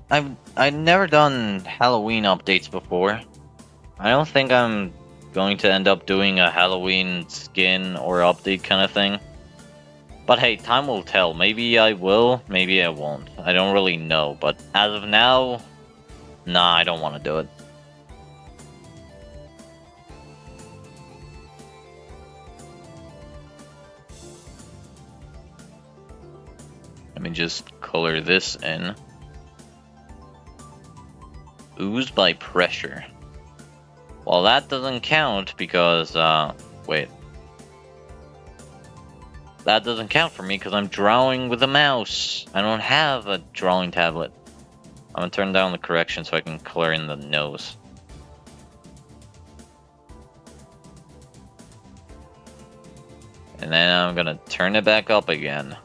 I've never done Halloween updates before. I don't think I'm going to end up doing a Halloween skin or update kind of thing. But hey, time will tell. Maybe I will, maybe I won't. I don't really know, but as of now, nah, I don't want to do it. Let me just color this in. Ooze by pressure. Well, that doesn't count because, wait. That doesn't count for me because I'm drawing with a mouse. I don't have a drawing tablet. I'm gonna turn down the correction so I can color in the nose. And then I'm gonna turn it back up again.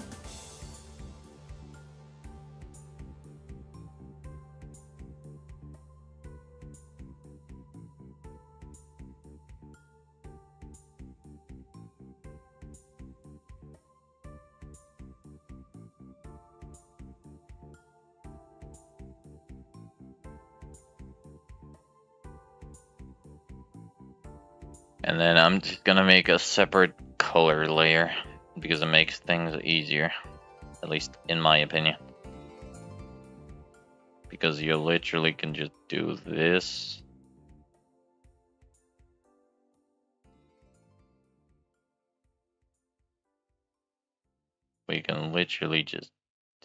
And then I'm just gonna make a separate color layer because it makes things easier, at least in my opinion. Because you literally can just do this. We can literally just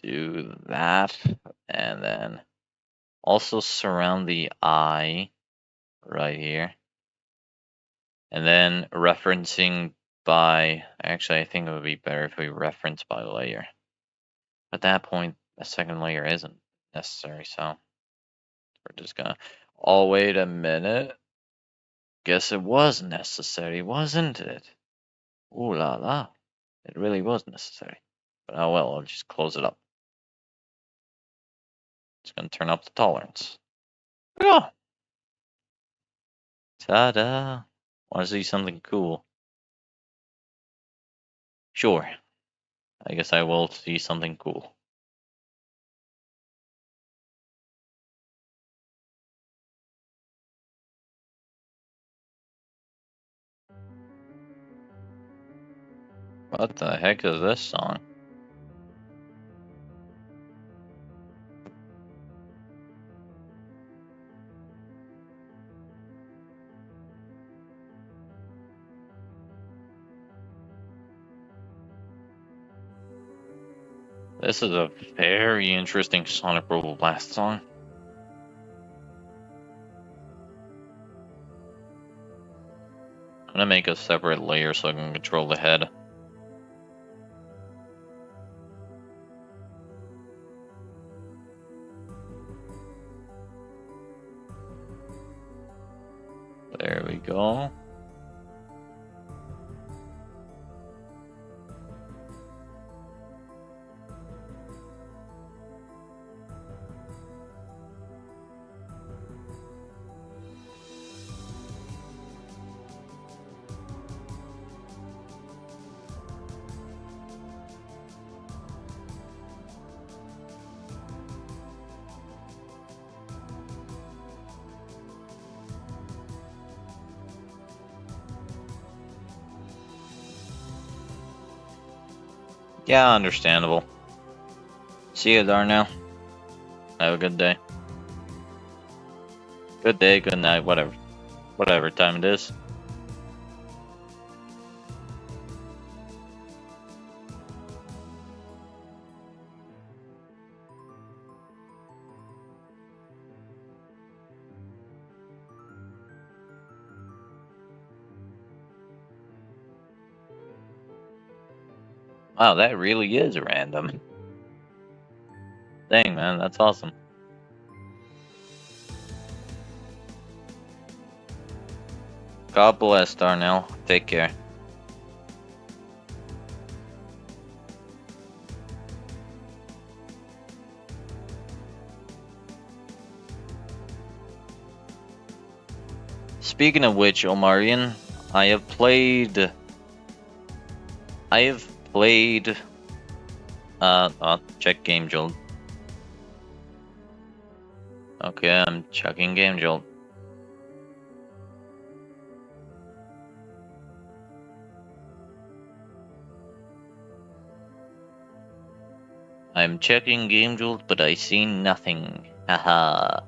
do that and then also surround the eye right here. And then referencing by, actually I think it would be better if we reference by layer. At that point, a second layer isn't necessary, so we're just gonna, oh wait a minute. Guess it was necessary, wasn't it? Ooh la la. It really was necessary. But oh well, I'll just close it up. It's gonna turn up the tolerance. Yeah. Ta-da. Wanna see something cool? Sure. I guess I will see something cool. What the heck is this song? This is a very interesting Sonic Robo Blast song. I'm gonna make a separate layer so I can control the head. There we go. Yeah, understandable. See you, Darnell. Have a good day. Good day, good night, whatever. Whatever time it is. Wow, that really is random. Dang, man, that's awesome. God bless, Darnell. Take care. Speaking of which, Omarion, I have played. Check Game Jolt. Okay, I'm checking Game Jolt. I'm checking Game Jolt, but I see nothing. Haha.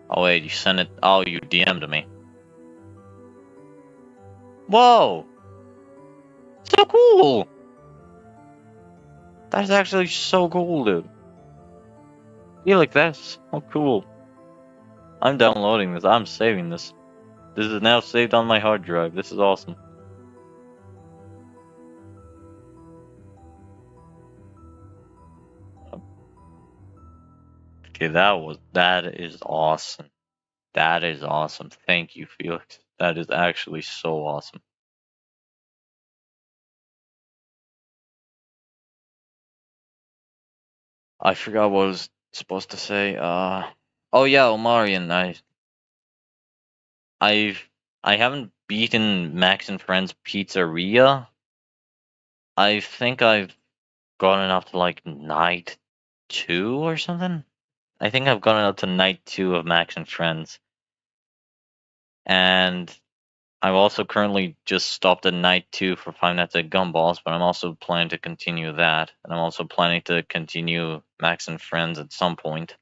Oh wait, you sent it. Oh, you DM'd me. Whoa! So cool! That's actually so cool, dude. Yeah, like that's so cool. I'm downloading this. I'm saving this. This is now saved on my hard drive. This is awesome. Okay, that is awesome. That is awesome. Thank you, Felix. That is actually so awesome. I forgot what I was supposed to say. Oh yeah, Omarion. I've I haven't beaten Max and Friends Pizzeria. I think I've gotten up to like night 2 or something. I think I've gotten up to night 2 of Max and Friends. And I've also currently just stopped at night 2 for Five Nights at Gumballs, but I'm also planning to continue that. And I'm also planning to continue Max and Friends at some point.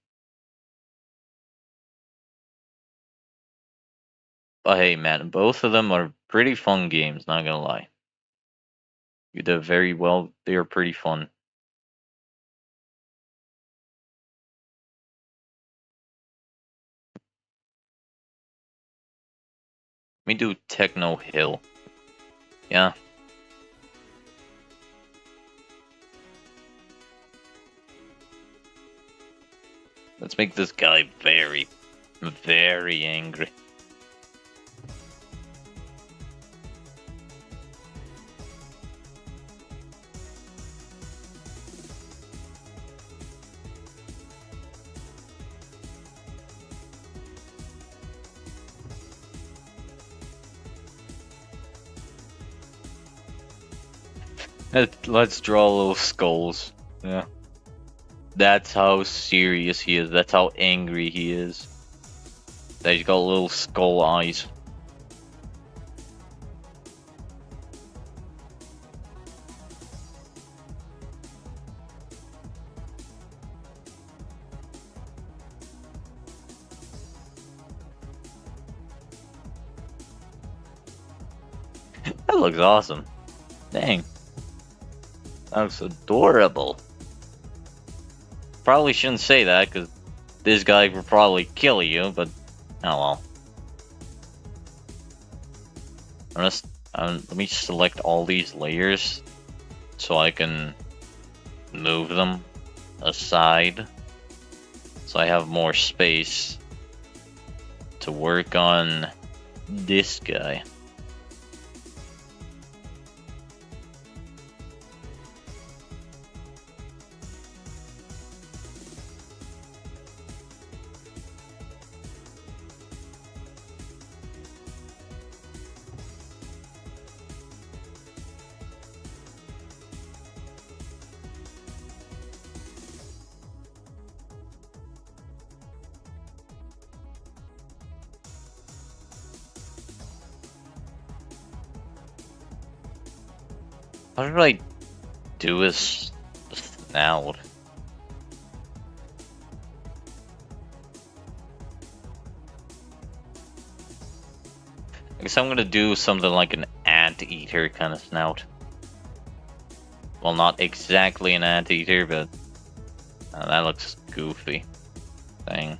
But hey, man, both of them are pretty fun games, not gonna lie. You did very well. They are pretty fun. Let me do Techno Hill. Yeah. Let's make this guy very, very angry. Let's draw little skulls. Yeah. That's how serious he is. That's how angry he is. That he's got little skull eyes. That looks awesome. Dang. That looks adorable. Probably shouldn't say that, because this guy will probably kill you, but oh well. Let me select all these layers so I can move them aside so I have more space to work on this guy. How did I do his snout? I guess I'm gonna do something like an anteater kind of snout. Well, not exactly an anteater, but that looks goofy. Dang.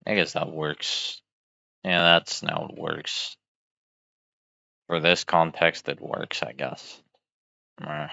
I guess that works. Yeah, that snout works. For this context, it works, I guess. Meh.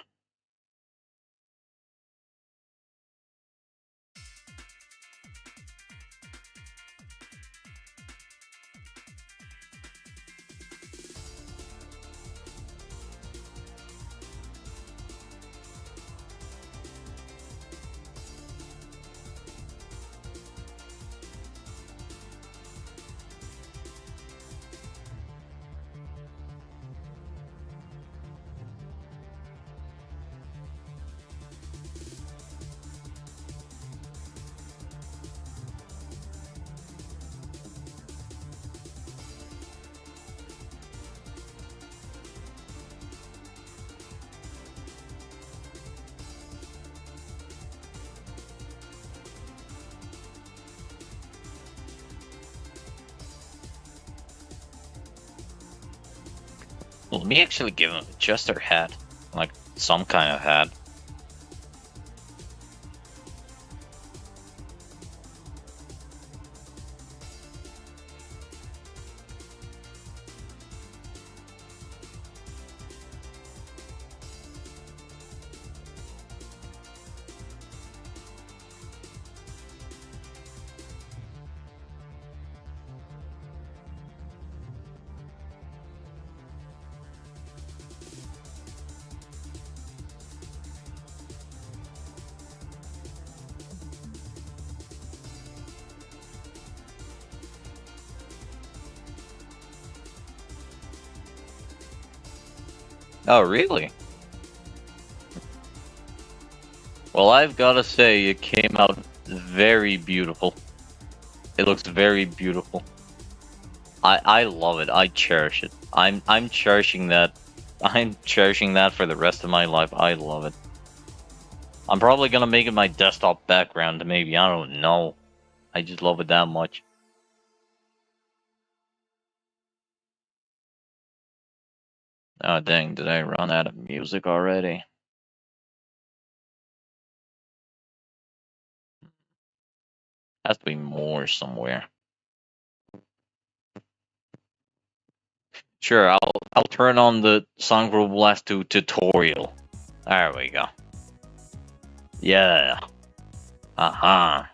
Let me actually give him a jester hat. Like, some kind of hat. Oh, really? Well, I've gotta say, it came out very beautiful. It looks very beautiful. I love it. I cherish it. I'm cherishing that. I'm cherishing that for the rest of my life. I love it. I'm probably gonna make it my desktop background, maybe. I don't know. I just love it that much. Oh, dang, did I run out of music already? Has to be more somewhere. Sure, I'll turn on the Sangro Blast 2 tutorial. There we go. Yeah. Uh-huh.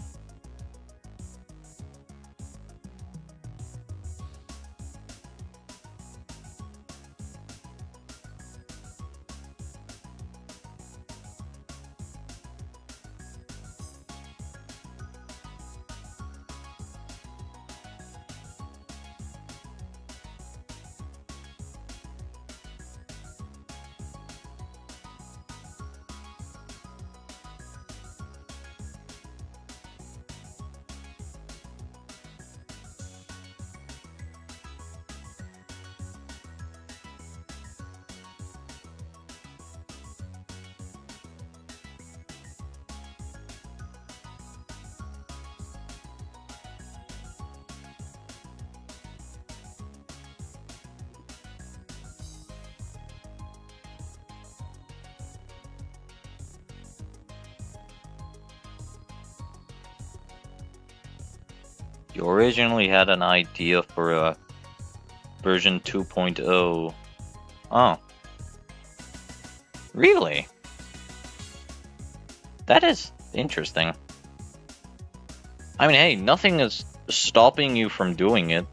You originally had an idea for a version 2.0. Oh. Really? That is interesting. I mean, hey, nothing is stopping you from doing it.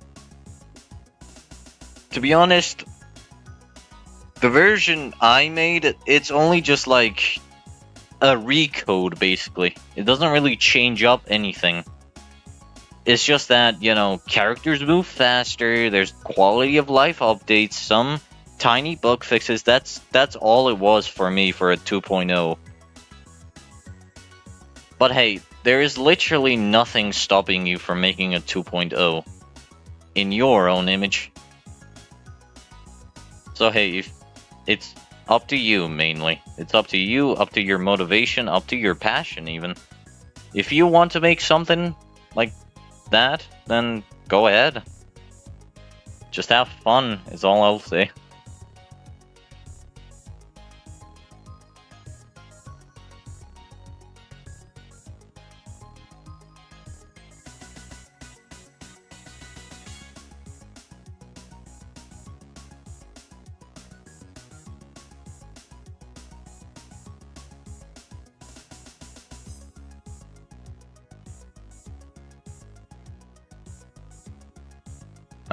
To be honest, the version I made, it's only just like a recode, basically. It doesn't really change up anything. It's just that, you know, characters move faster, there's quality of life updates, some tiny bug fixes. That's all it was for me for a 2.0. But hey, there is literally nothing stopping you from making a 2.0 in your own image. So hey, if it's up to you mainly. It's up to you, up to your motivation, up to your passion even. If you want to make something like that, then go ahead. Just have fun is all I'll say.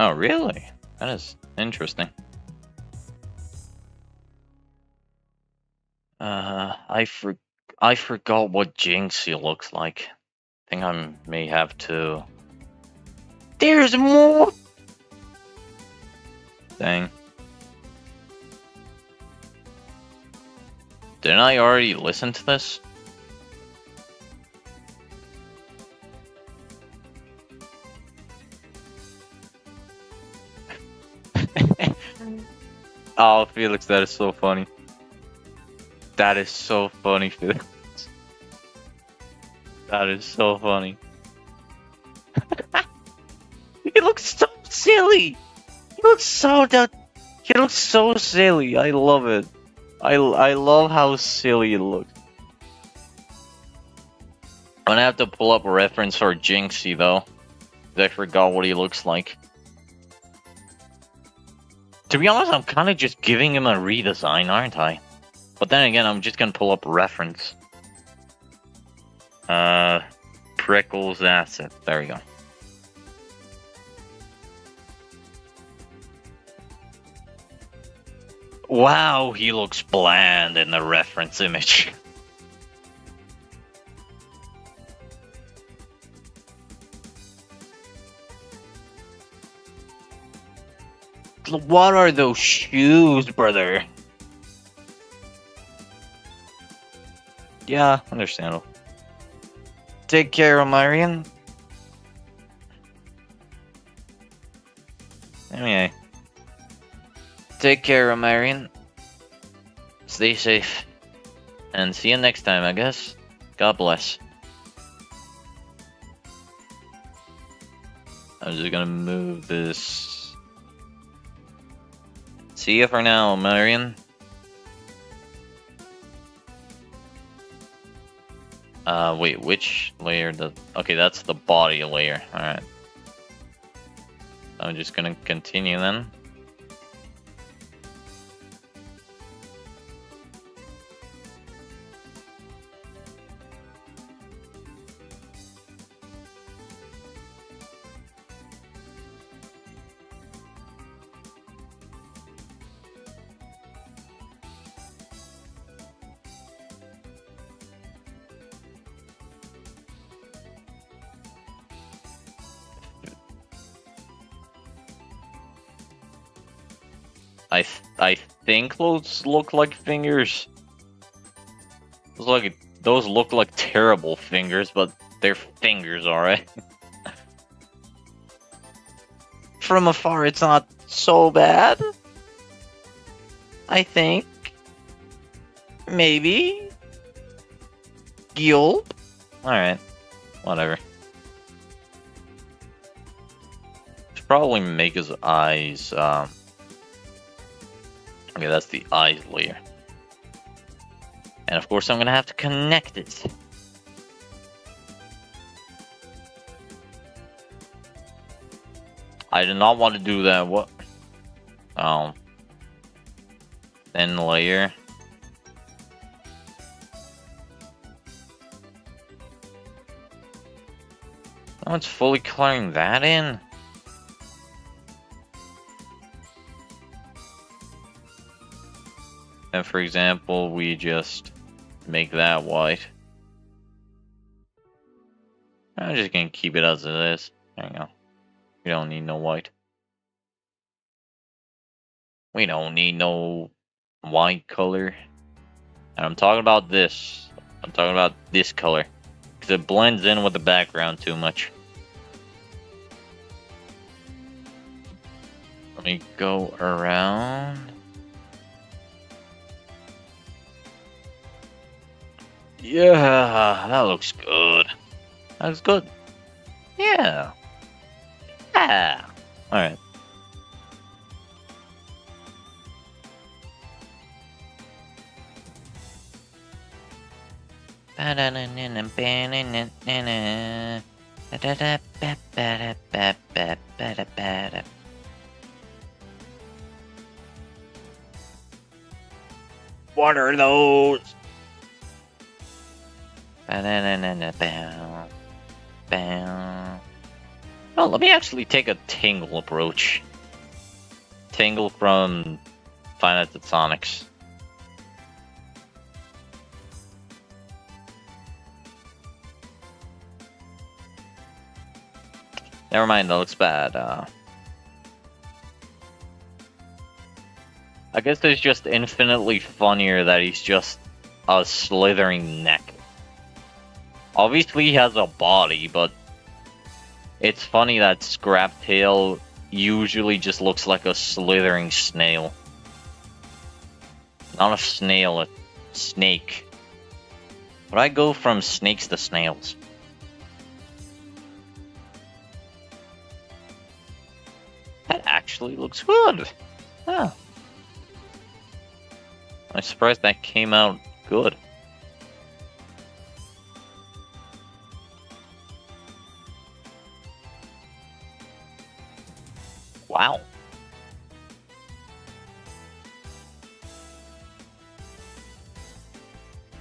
Oh, really? That is interesting. I forgot what Jinxie looks like. I think I may have to. There's more. Dang. Didn't I already listen to this? Oh, Felix, that is so funny. That is so funny, Felix. That is so funny. He looks so silly. He looks so He looks so silly. I love it. I love how silly it looks. I'm gonna have to pull up a reference for Jinxie though. I forgot what he looks like. To be honest, I'm kind of just giving him a redesign, aren't I? But then again, I'm just gonna pull up a reference. Prickles asset. There we go. Wow, he looks bland in the reference image. What are those shoes, brother? Yeah, understandable. Take care, Omarion. Anyway. Take care, Omarion. Stay safe. And see you next time, I guess. God bless. I'm just gonna move this. See you for now, Omarion. Wait, which layer does... Okay, that's the body layer. Alright. I'm just gonna continue then. I think those look like fingers. Those look like terrible fingers, but they're fingers, alright. From afar, it's not so bad. I think. Maybe. Gulp. Alright. Whatever. Should probably make his eyes, Okay, that's the eyes layer. And of course I'm gonna have to connect it. I did not want to do that. What? Oh. Thin layer. No one's fully coloring that in. And for example, we just make that white. I'm just gonna keep it as it is. There you go. We don't need no white. We don't need no white color. And I'm talking about this. I'm talking about this color. Because it blends in with the background too much. Let me go around. Yeah, that looks good. That looks good. Yeah. Yeah. Alright. What are those? Oh, let me actually take a Tingle approach. Tingle from Five Nights at Sonic's. Never mind, that looks bad. I guess it's just infinitely funnier that he's just a slithering neck. Obviously he has a body, but it's funny that Scraptail usually just looks like a slithering snail. Not a snail, a snake. But I go from snakes to snails. That actually looks good. Huh. I'm surprised that came out good. Wow.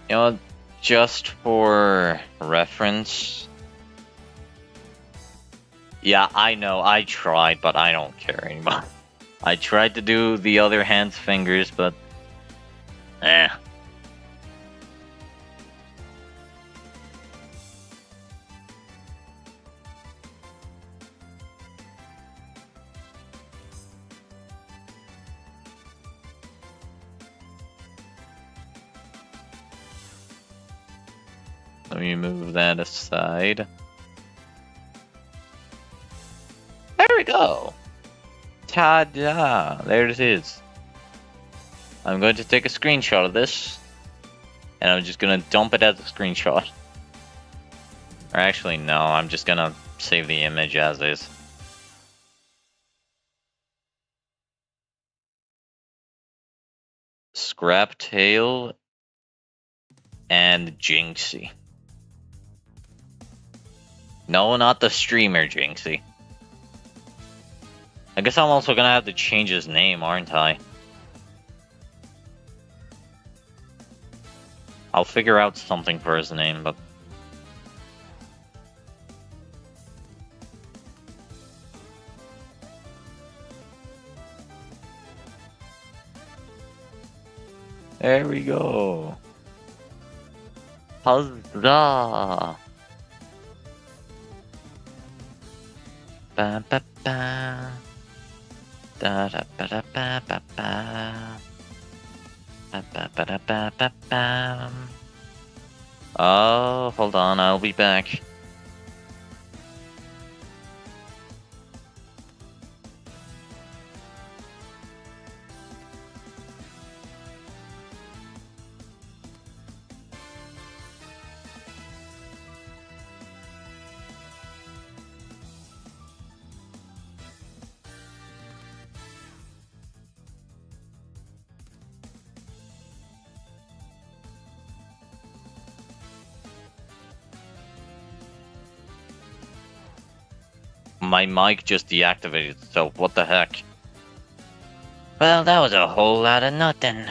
You know, just for reference. Yeah, I know, I tried, but I don't care anymore. I tried to do the other hand's fingers, but... eh. Let me move that aside. There we go! Ta-da! There it is. I'm going to take a screenshot of this, and I'm just gonna dump it as a screenshot. Or actually, no, I'm just gonna save the image as is. Scraptail and Jinxie. No, not the streamer Jinxie. I guess I'm also gonna have to change his name, aren't I? I'll figure out something for his name, but... there we go. Huzzah! Ba ba ba. Da da ba da ba ba ba. Ba ba ba da ba ba ba. Oh, hold on, I'll be back. My mic just deactivated itself, what the heck? Well, that was a whole lot of nothing.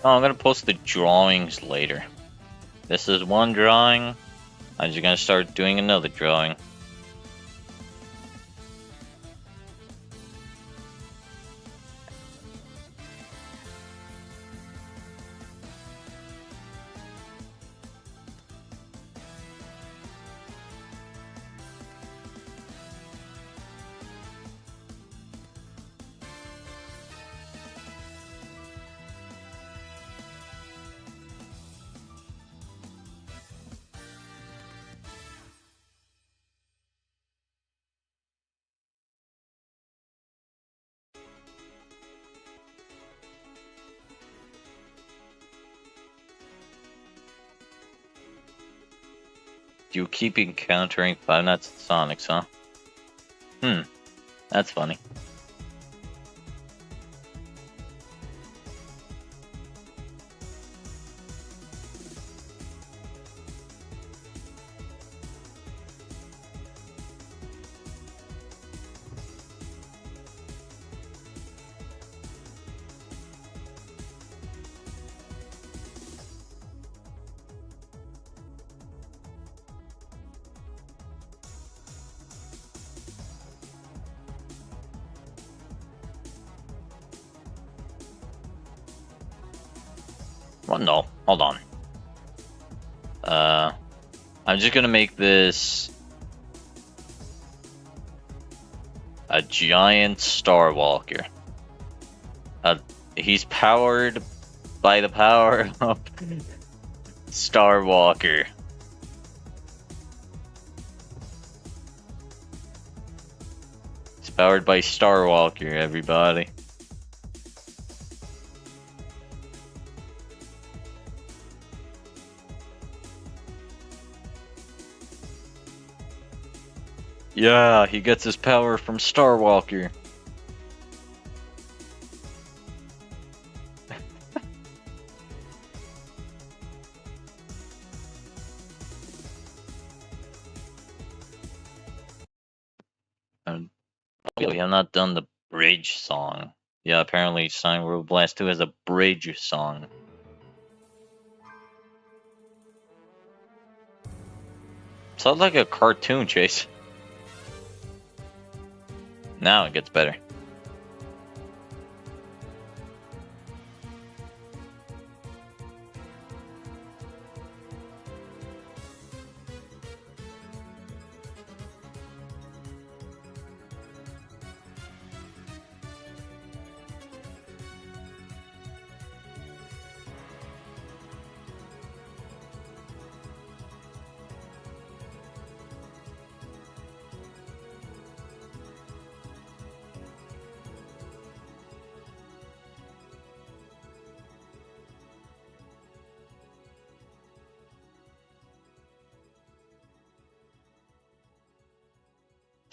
Oh, I'm gonna post the drawings later. This is one drawing. I'm just gonna start doing another drawing. You keep encountering Five Nights at Sonic's, huh? That's funny. Well, no, hold on. I'm just gonna make this a giant Star Walker. He's powered by the power of Star Walker. He's powered by Star Walker, everybody. Yeah, he gets his power from Star Walker. We have not done the bridge song. Yeah, apparently Sonic World Blast 2 has a bridge song. Sounds like a cartoon, Chase. Now it gets better.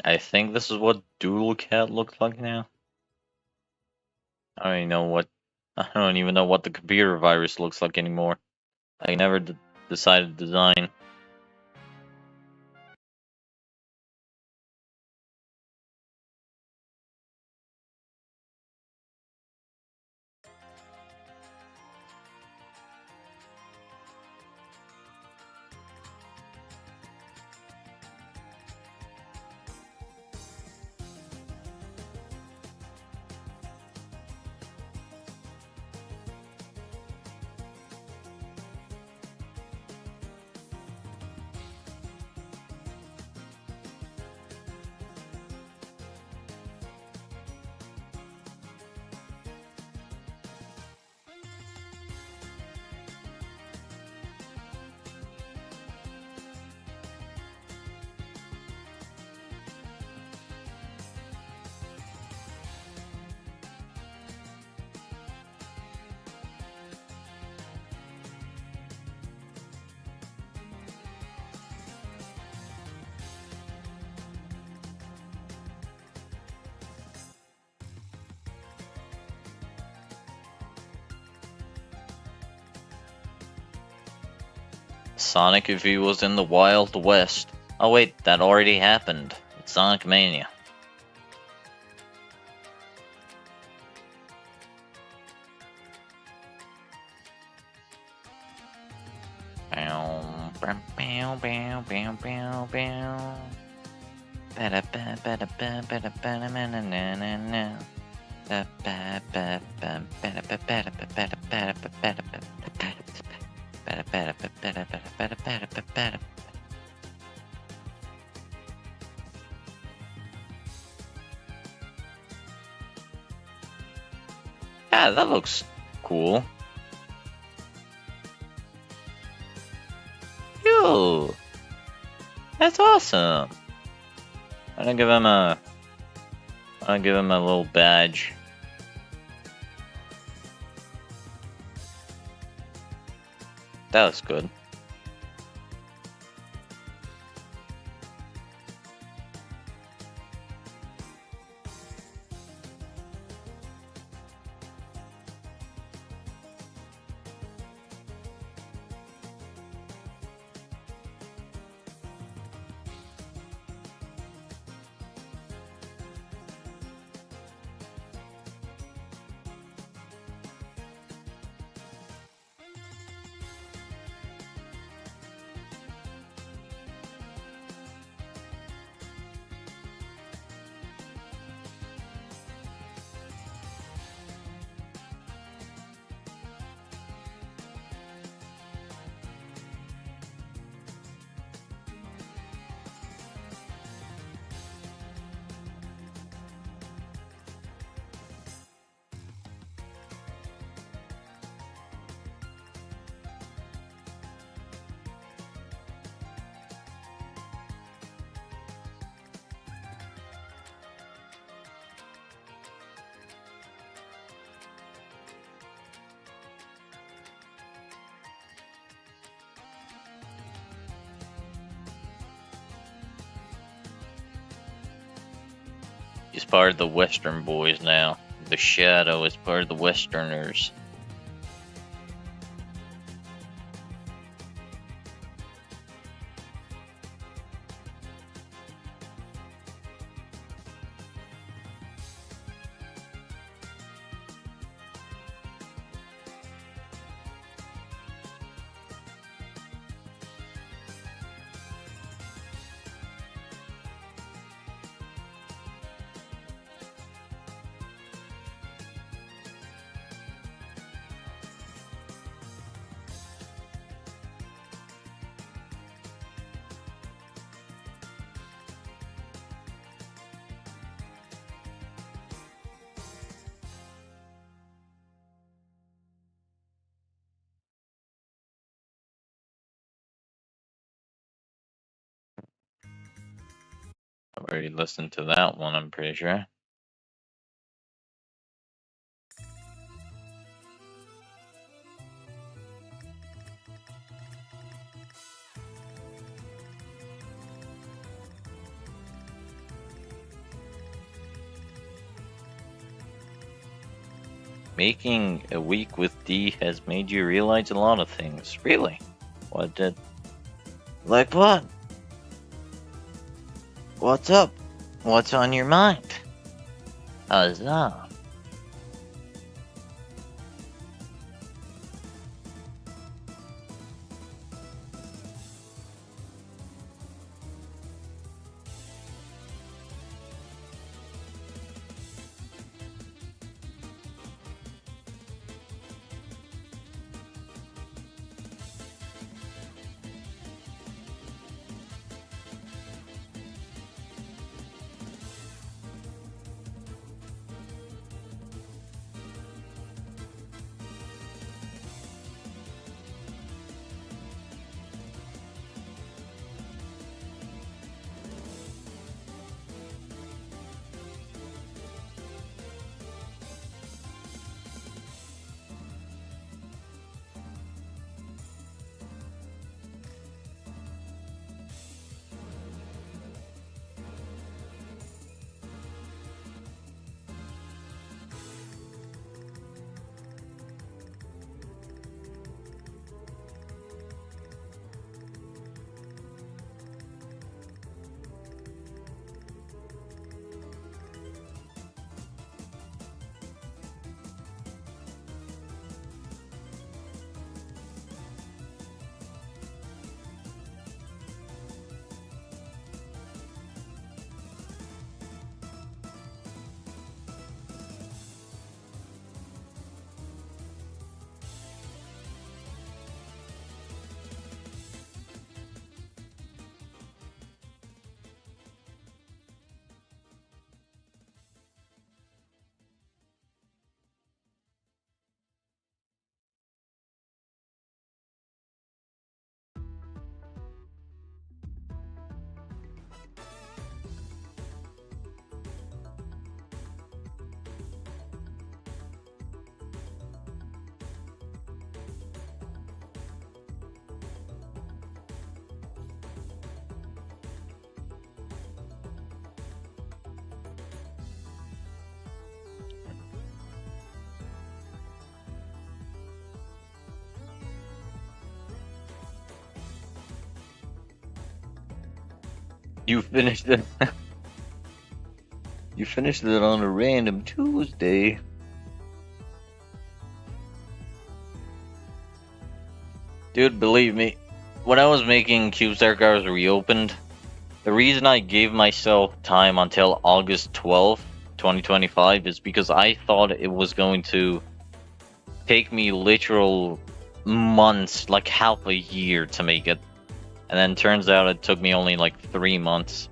I think this is what Doodle Cat looks like now. I don't even know what the computer virus looks like anymore. I never decided design. Sonic if he was in the Wild West. Oh wait, that already happened. It's Sonic Mania. Yeah, that looks cool. Yo, that's awesome. I'm gonna give him a little badge. That was good. He's part of the Western boys now. The Shadow is part of the Westerners. I've already listened to that one, I'm pretty sure. Making a week with D has made you realize a lot of things. Really? What did... Like what? What's up? What's on your mind? Huzzah. You finished it. You finished it on a random Tuesday. Dude, believe me, when I was making Cubestar Cars Reopened, the reason I gave myself time until August 12th, 2025 is because I thought it was going to take me literal months, like half a year to make it. And then turns out it took me only like 3 months.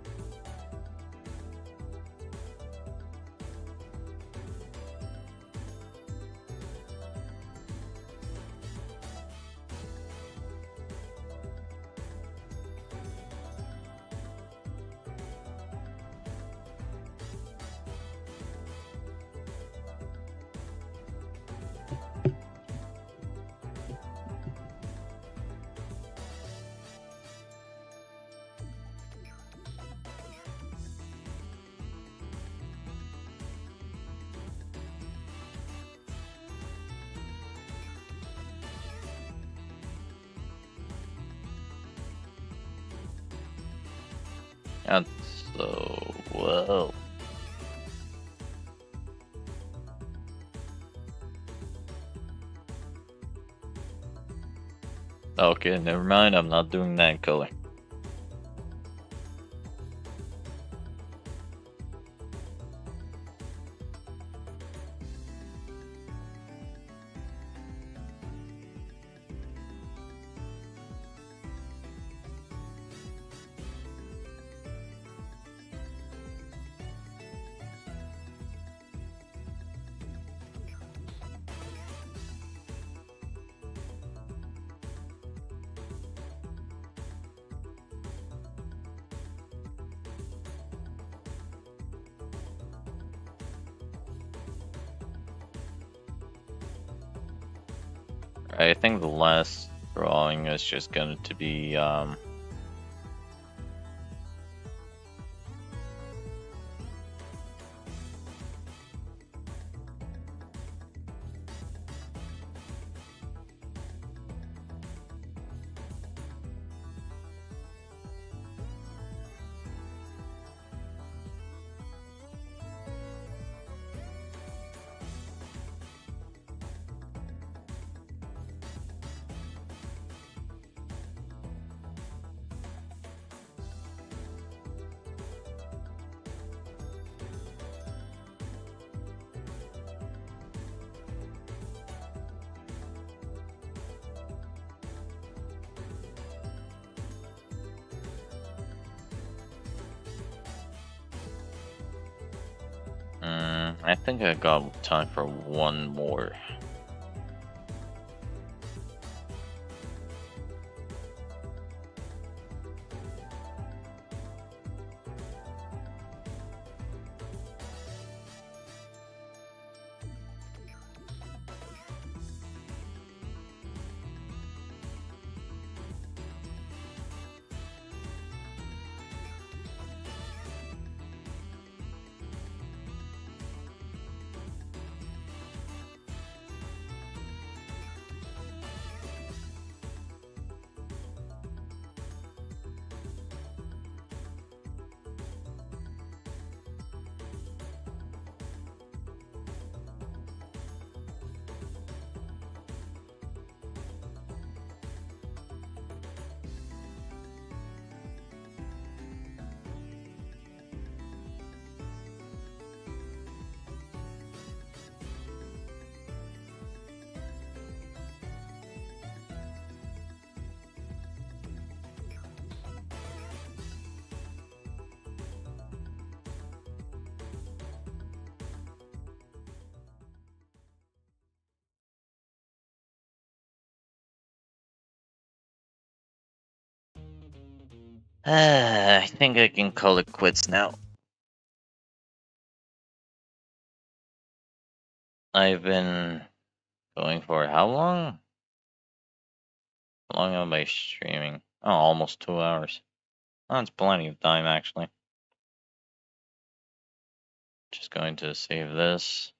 So, whoa. Okay, never mind. I'm not doing that color. I think the last drawing is just going to be I think I got time for one more. I think I can call it quits now. I've been going for how long? How long am I streaming? Oh, almost 2 hours. That's plenty of time, actually. Just going to save this.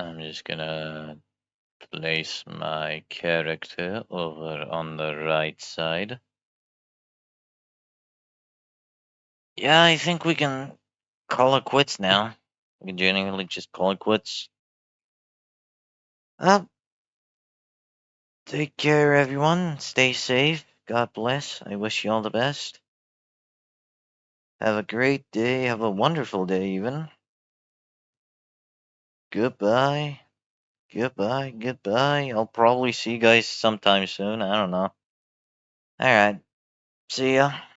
I'm just gonna place my character over on the right side. Yeah, I think we can call it quits now. We can genuinely just call it quits. Well, take care, everyone. Stay safe. God bless. I wish you all the best. Have a great day. Have a wonderful day, even. Goodbye. Goodbye. Goodbye. I'll probably see you guys sometime soon. I don't know. Alright. See ya.